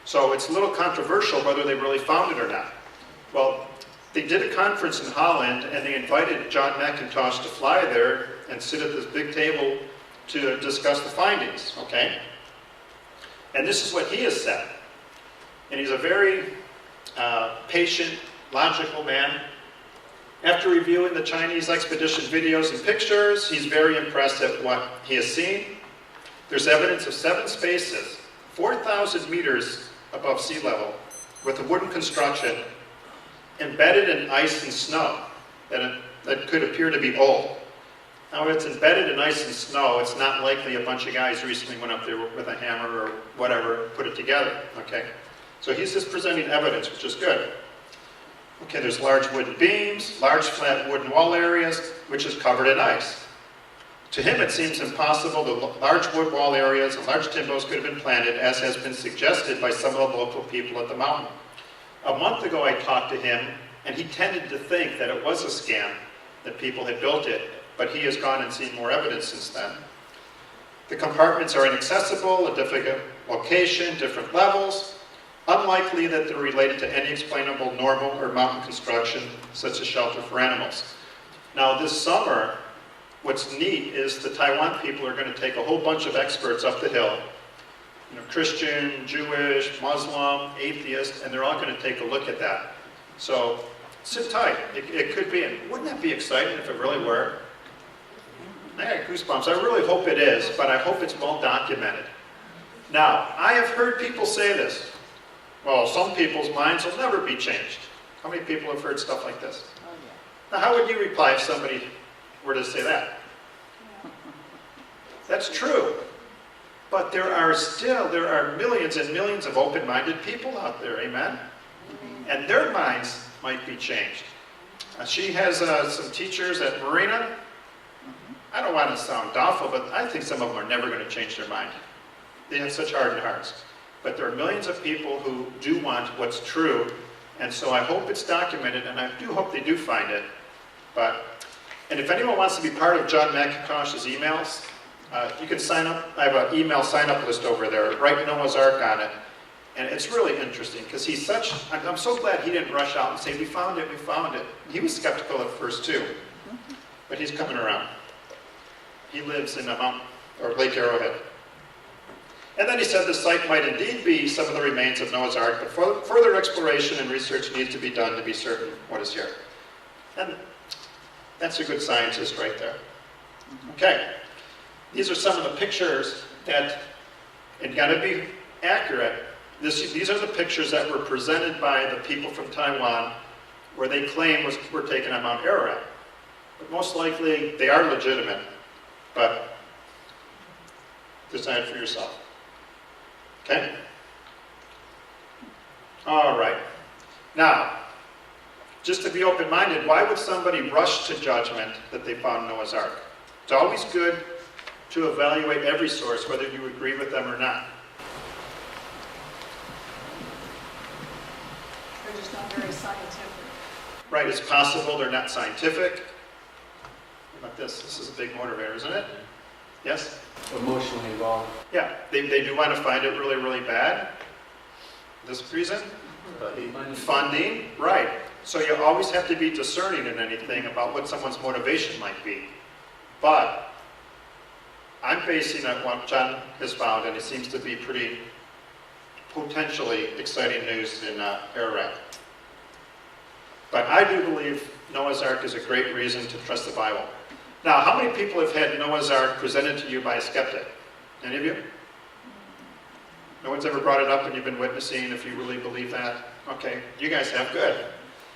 So it's a little controversial whether they really found it or not. Well, they did a conference in Holland, and they invited John McIntosh to fly there and sit at this big table to discuss the findings, okay? And this is what he has said. And he's a very patient, logical man. After reviewing the Chinese expedition videos and pictures, he's very impressed at what he has seen. There's evidence of 7 spaces, 4,000 meters above sea level, with a wooden construction embedded in ice and snow that could appear to be old. Now, if it's embedded in ice and snow, it's not likely a bunch of guys recently went up there with a hammer or whatever, put it together, okay? So he's just presenting evidence, which is good. Okay, there's large wooden beams, large flat wooden wall areas, which is covered in ice. To him, it seems impossible that large wood wall areas and large timbers could have been planted, as has been suggested by some of the local people at the mountain. A month ago, I talked to him, and he tended to think that it was a scam, that people had built it, but he has gone and seen more evidence since then. The compartments are inaccessible, a difficult location, different levels. Unlikely that they're related to any explainable normal or mountain construction, such as shelter for animals. Now, this summer, what's neat is the Taiwan people are going to take a whole bunch of experts up the hill, you know, Christian, Jewish, Muslim, atheist, and they're all going to take a look at that. So sit tight. It could be, and wouldn't that be exciting if it really were? I got goosebumps. I really hope it is, but I hope it's well documented. Now, I have heard people say this. Well, some people's minds will never be changed. How many people have heard stuff like this? Oh, yeah. Now, how would you reply if somebody were to say that? That's true. But there are millions and millions of open-minded people out there, amen? And their minds might be changed. She has some teachers at Marina. I don't want to sound doubtful, but I think some of them are never going to change their mind. They have such hardened hearts. But there are millions of people who do want what's true, and so I hope it's documented, and I do hope they do find it. And if anyone wants to be part of John McIntosh's emails, you can sign up. I have an email sign-up list over there. Write Noah's Ark on it. And it's really interesting, because he's I'm so glad he didn't rush out and say, we found it, we found it. He was skeptical at first, too. But he's coming around. He lives in a mountain, or Lake Arrowhead. And then he said the site might indeed be some of the remains of Noah's Ark, but further exploration and research needs to be done to be certain what is here. And that's a good scientist right there. Okay, these are some of the pictures that, and got to be accurate, these are the pictures that were presented by the people from Taiwan, where they claim were taken on Mount Ararat. But most likely, they are legitimate, but decide for yourself. Okay? All right. Now, just to be open-minded, why would somebody rush to judgment that they found Noah's Ark? It's always good to evaluate every source, whether you agree with them or not. They're just not very scientific. Right, it's possible they're not scientific. What about this? This is a big motivator, isn't it? Yes? Emotionally involved. Yeah, they do want to find it really, really bad. This reason? Funding, right. So you always have to be discerning in anything about what someone's motivation might be. But I'm basing on what John has found, and it seems to be pretty potentially exciting news in Iraq. But I do believe Noah's Ark is a great reason to trust the Bible. Now, how many people have had Noah's Ark presented to you by a skeptic? Any of you? No one's ever brought it up and you've been witnessing if you really believe that? Okay, you guys have, good.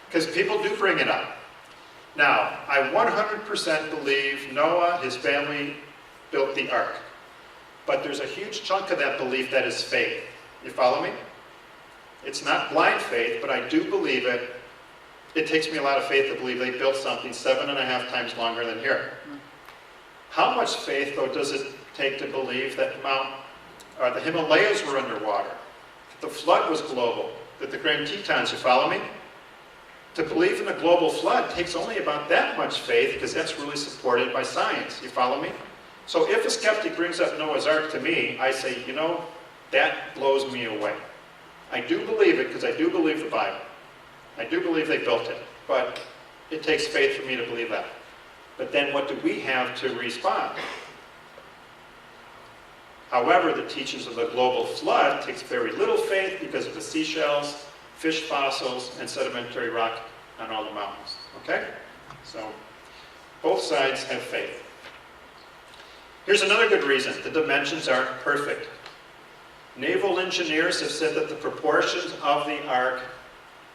Because people do bring it up. Now, I 100% believe Noah, his family, built the ark. But there's a huge chunk of that belief that is faith. You follow me? It's not blind faith, but I do believe it. It takes me a lot of faith to believe they built something 7.5 times longer than here. How much faith, though, does it take to believe that the Himalayas were underwater, that the flood was global, that the Grand Tetons, you follow me? To believe in a global flood takes only about that much faith because that's really supported by science. You follow me? So if a skeptic brings up Noah's Ark to me, I say, you know, that blows me away. I do believe it because I do believe the Bible. I do believe they built it, but it takes faith for me to believe that. But then what do we have to respond? However, the teachings of the global flood takes very little faith because of the seashells, fish fossils, and sedimentary rock on all the mountains. Okay? So, both sides have faith. Here's another good reason. The dimensions aren't perfect. Naval engineers have said that the proportions of the ark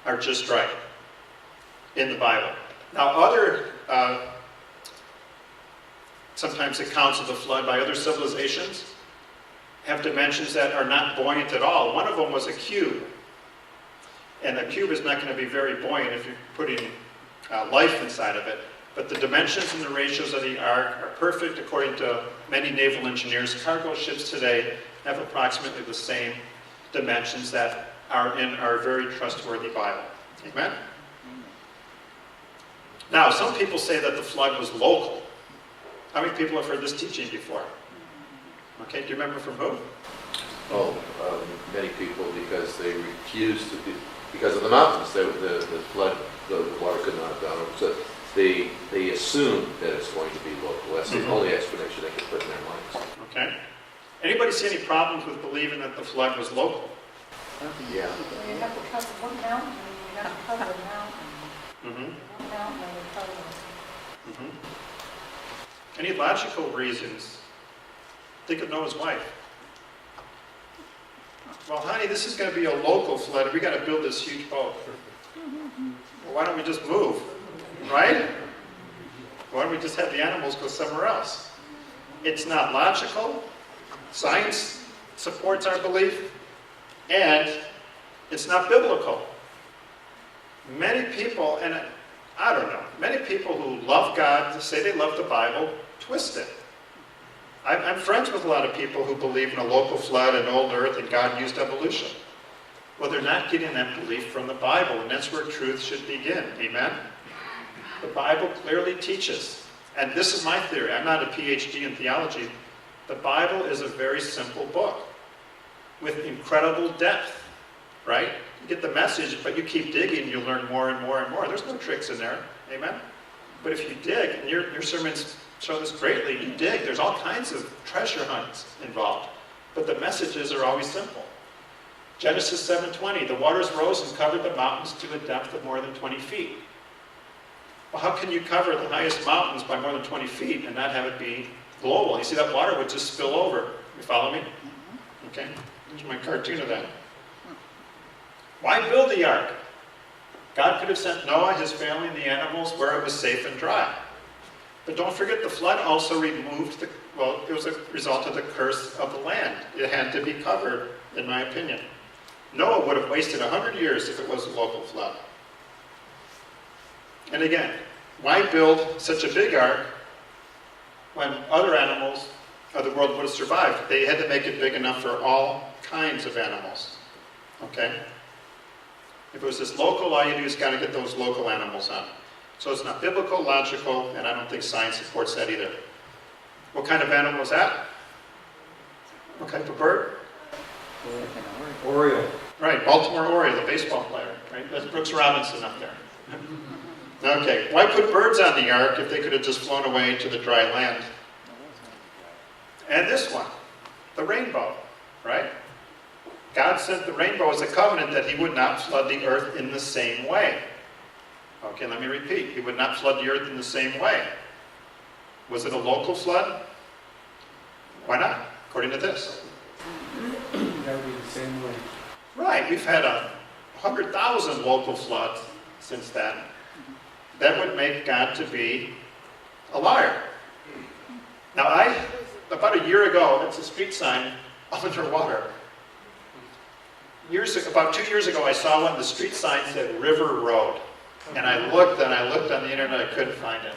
are just right in the Bible. Now, other sometimes accounts of the flood by other civilizations have dimensions that are not buoyant at all. One of them was a cube. And a cube is not going to be very buoyant if you're putting life inside of it. But the dimensions and the ratios of the ark are perfect according to many naval engineers. Cargo ships today have approximately the same dimensions that are in our very trustworthy Bible. Amen? Now, some people say that the flood was local. How many people have heard this teaching before? Okay, do you remember from who? Many people, because they refused to do, because of the mountains, the flood, the water could not have gone over. So they assume that it's going to be local. That's the only explanation they can put in their minds. Okay. Anybody see any problems with believing that the flood was local? Yeah. Well, you have to cover one mountain, and you have to cover a mountain. One mountain, and you cover it. Any logical reasons? Think of Noah's wife. Well, honey, this is going to be a local flood. We got to build this huge boat. Well, why don't we just move? Right? Why don't we just have the animals go somewhere else? It's not logical. Science supports our belief. And it's not biblical. Many people, and I don't know, many people who love God, say they love the Bible, twist it. I'm friends with a lot of people who believe in a local flood, an old earth, and God used evolution. Well, they're not getting that belief from the Bible, and that's where truth should begin. Amen? The Bible clearly teaches, and this is my theory, I'm not a PhD in theology, the Bible is a very simple book with incredible depth, right? You get the message, but you keep digging, you'll learn more and more and more. There's no tricks in there, amen? But if you dig, and your sermons show this greatly, you dig, there's all kinds of treasure hunts involved. But the messages are always simple. Genesis 7:20, the waters rose and covered the mountains to a depth of more than 20 feet. Well, how can you cover the highest mountains by more than 20 feet and not have it be global? You see, that water would just spill over. You follow me? Okay, here's my cartoon of that. Why build the ark? God could have sent Noah, his family, and the animals where it was safe and dry. But don't forget, the flood also removed it was a result of the curse of the land. It had to be covered, in my opinion. Noah would have wasted 100 years if it was a local flood. And again, why build such a big ark when other animals of the world would have survived? They had to make it big enough for all kinds of animals. Okay? If it was this local, all you do is got to get those local animals on. So it's not biblical, logical, and I don't think science supports that either. What kind of animal is that? What kind of bird? Oriole. Right, Baltimore Oriole, the baseball player. Right? That's Brooks Robinson up there. Okay, why put birds on the ark if they could have just flown away to the dry land? And this one, the rainbow, right? God sent the rainbow as a covenant that he would not flood the earth in the same way. Okay, let me repeat. He would not flood the earth in the same way. Was it a local flood? Why not, according to this? That would be the same way. Right, we've had 100,000 local floods since then. That would make God to be a liar. Now about a year ago, it's a street sign underwater. About 2 years ago, I saw one, the street sign said River Road. And I looked on the internet, I couldn't find it.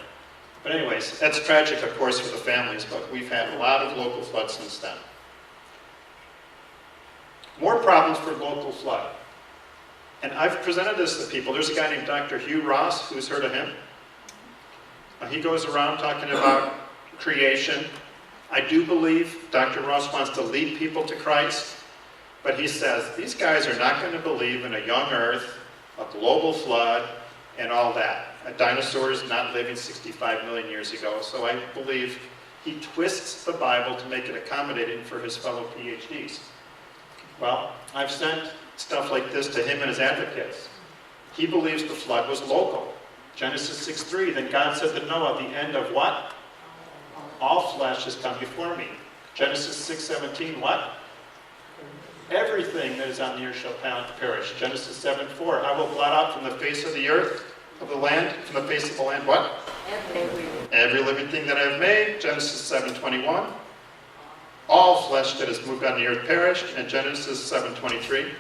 But anyways, that's tragic, of course, for the families, but we've had a lot of local floods since then. More problems for local flood. And I've presented this to people. There's a guy named Dr. Hugh Ross, who's heard of him. He goes around talking about creation. I do believe Dr. Ross wants to lead people to Christ, but he says these guys are not going to believe in a young earth, a global flood, and all that. Dinosaurs not living 65 million years ago. So I believe he twists the Bible to make it accommodating for his fellow PhDs. Well, I've sent stuff like this to him and his advocates. He believes the flood was local. Genesis 6:3, then God said to Noah, the end of what? All flesh has come before me. Genesis 6:17, what? Everything that is on the earth shall perish. Genesis 7:4, I will blot out from the face of the earth, of the land, from the face of the land, what? Every living thing that I have made. Genesis 7:21. All flesh that has moved on the earth perished. And Genesis 7:23.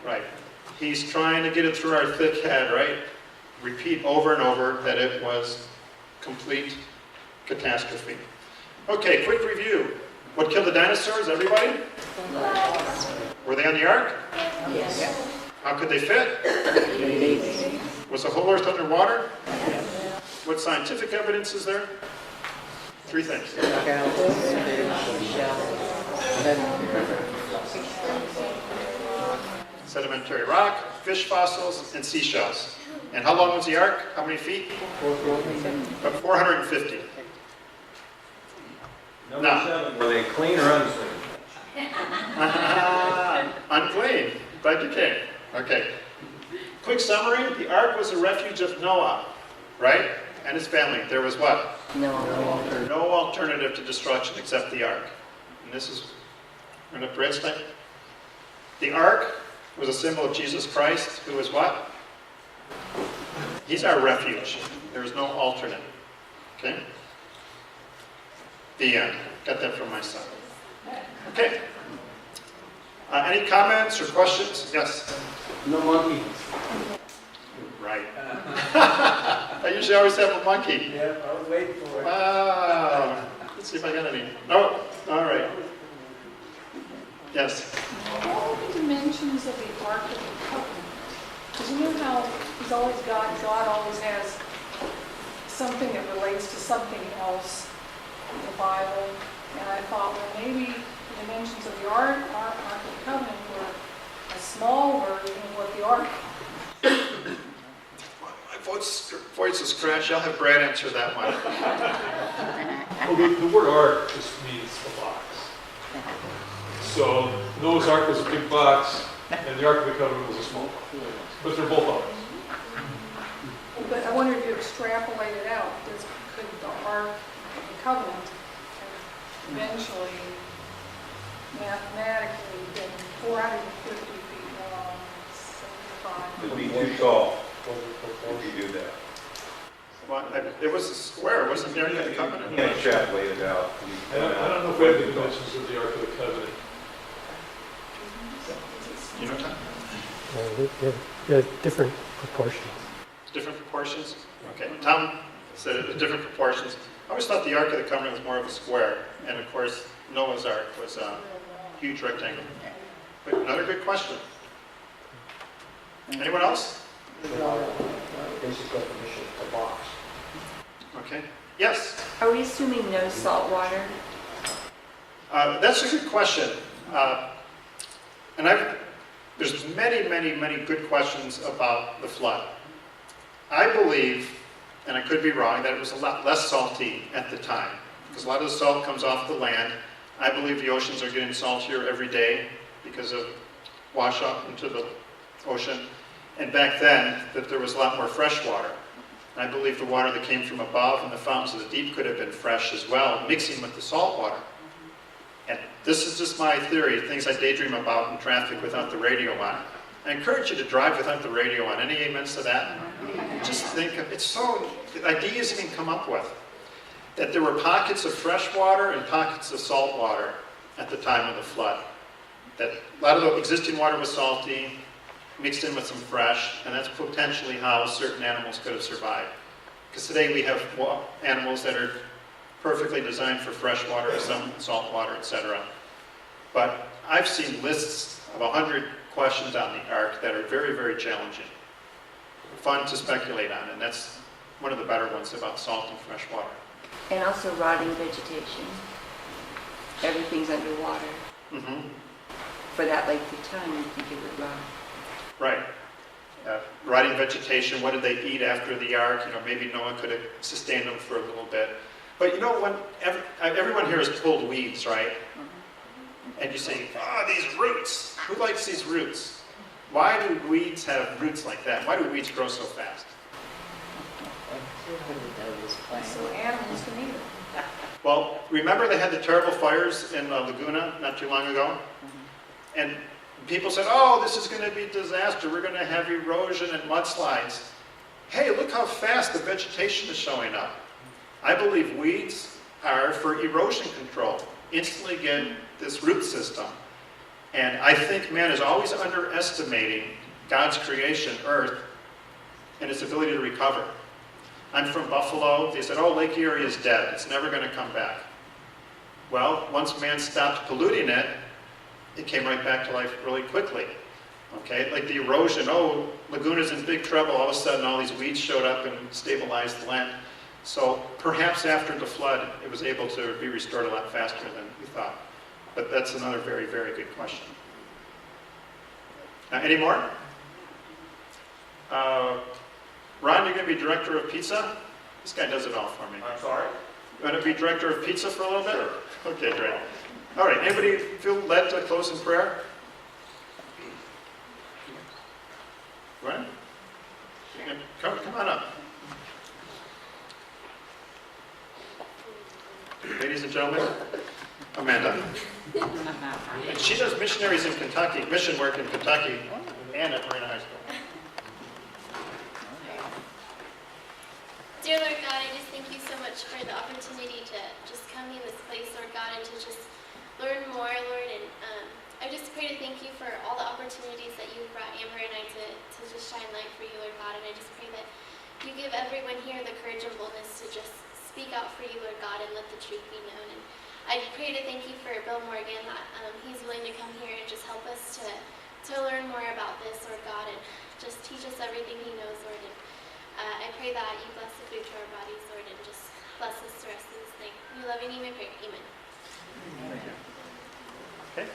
Right. He's trying to get it through our thick head, right? Repeat over and over that it was complete catastrophe. Okay, quick review. What killed the dinosaurs, everybody? Were they on the ark? Yes. How could they fit? Was the whole earth underwater? What scientific evidence is there? 3 things. Sedimentary rock, fish fossils, and seashells. And how long was the ark? How many feet? About 450. Number 7, were they clean or unclean? Unclean. Glad you came. Okay. Quick summary. The ark was a refuge of Noah, right? And his family. There was what? No. No alternative to destruction except the ark. And this is, we're going to Bradstein. The ark was a symbol of Jesus Christ, who is what? He's our refuge. There is no alternate. Okay? The end. Got that from my son. Okay. Any comments or questions? Yes? No monkey. Right. I usually always have a monkey. Yeah, I was waiting for it. Wow. Let's see if I got any. No? All right. Yes? What are the dimensions of the Ark of the Covenant? Because you know how he's always God always has something that relates to something else in the Bible. And I thought, well, maybe the dimensions of the Ark of the Covenant were a small version of what the Ark. My voice is scratchy. I'll have Brad answer that one. Well, the word ark just means a box. So Noah's Ark was a big box, and the Ark of the Covenant was a small box. But they're both arks. But I wonder if you extrapolate it out, could the Ark of the Covenant have eventually, mathematically, been 450 feet long, 75? It'd be too tall if you do that. Well, it was a square. It wasn't the Ark of the You Covenant. can't extrapolate it out. I don't know if we have the dimensions of the Ark of the Covenant. You know, Tom? They're different proportions. Different proportions? Okay. Tom said it was different proportions. I always thought the Ark of the Covenant was more of a square. And of course, Noah's Ark was a huge rectangle. But another good question. Anyone else? Basic definition of a box. Okay. Yes? Are we assuming no salt water? That's a good question. And there's many good questions about the flood. I believe, and I could be wrong, that it was a lot less salty at the time, because a lot of the salt comes off the land. I believe the oceans are getting saltier every day because of wash up into the ocean. And back then, that there was a lot more fresh water. And I believe the water that came from above and the fountains of the deep could have been fresh as well, mixing with the salt water. And this is just my theory, things I daydream about in traffic without the radio on. I encourage you to drive without the radio on. Any amens to that? Just think of, it's so, the ideas you can come up with. That there were pockets of fresh water and pockets of salt water at the time of the flood. That a lot of the existing water was salty, mixed in with some fresh, and that's potentially how certain animals could have survived. Because today we have animals that are perfectly designed for fresh water, some salt water, etc. But I've seen lists of 100 questions on the ark that are very, very challenging. Fun to speculate on, and that's one of the better ones about salt and fresh water. And also rotting vegetation. Everything's underwater. Mm-hmm. For that length of time, you think it would rot. Right. Rotting vegetation, what did they eat after the ark? You know, maybe Noah could have sustained them for a little bit. But you know, when everyone here has pulled weeds, right? And you say, these roots. Who likes these roots? Why do weeds have roots like that? Why do weeds grow so fast? So animals can eat it. Well, remember they had the terrible fires in Laguna not too long ago? And people said, this is going to be a disaster. We're going to have erosion and mudslides. Hey, look how fast the vegetation is showing up. I believe weeds are for erosion control. Instantly get this root system. And I think man is always underestimating God's creation, Earth, and its ability to recover. I'm from Buffalo. They said, Lake Erie is dead. It's never going to come back. Well, once man stopped polluting it, it came right back to life really quickly. Okay, like the erosion, Laguna's in big trouble. All of a sudden, all these weeds showed up and stabilized the land. So perhaps after the flood, it was able to be restored a lot faster than we thought. But that's another very, very good question. Any more? Ron, you're going to be director of pizza? This guy does it all for me. I'm sorry? You want to be director of pizza for a little bit? Sure. Okay, great. All right, anybody feel led to close in prayer? Gwen? Come on up. Ladies and gentlemen, Amanda. And she does missionaries in Kentucky, mission work in Kentucky, and at Marina High School. Dear Lord God, I just thank you so much for the opportunity to just come in this place, Lord God, and to just learn more, Lord. And I just pray to thank you for all the opportunities that you've brought Amber and I to just shine light for you, Lord God. And I just pray that you give everyone here the courage and boldness to just speak out for you, Lord God, and let the truth be known. And I pray to thank you for Bill Morgan, that he's willing to come here and just help us to learn more about this, Lord God, and just teach us everything he knows, Lord. And I pray that you bless the food to our bodies, Lord, and just bless us the rest of this thing. In your loving name I pray. Amen. Okay.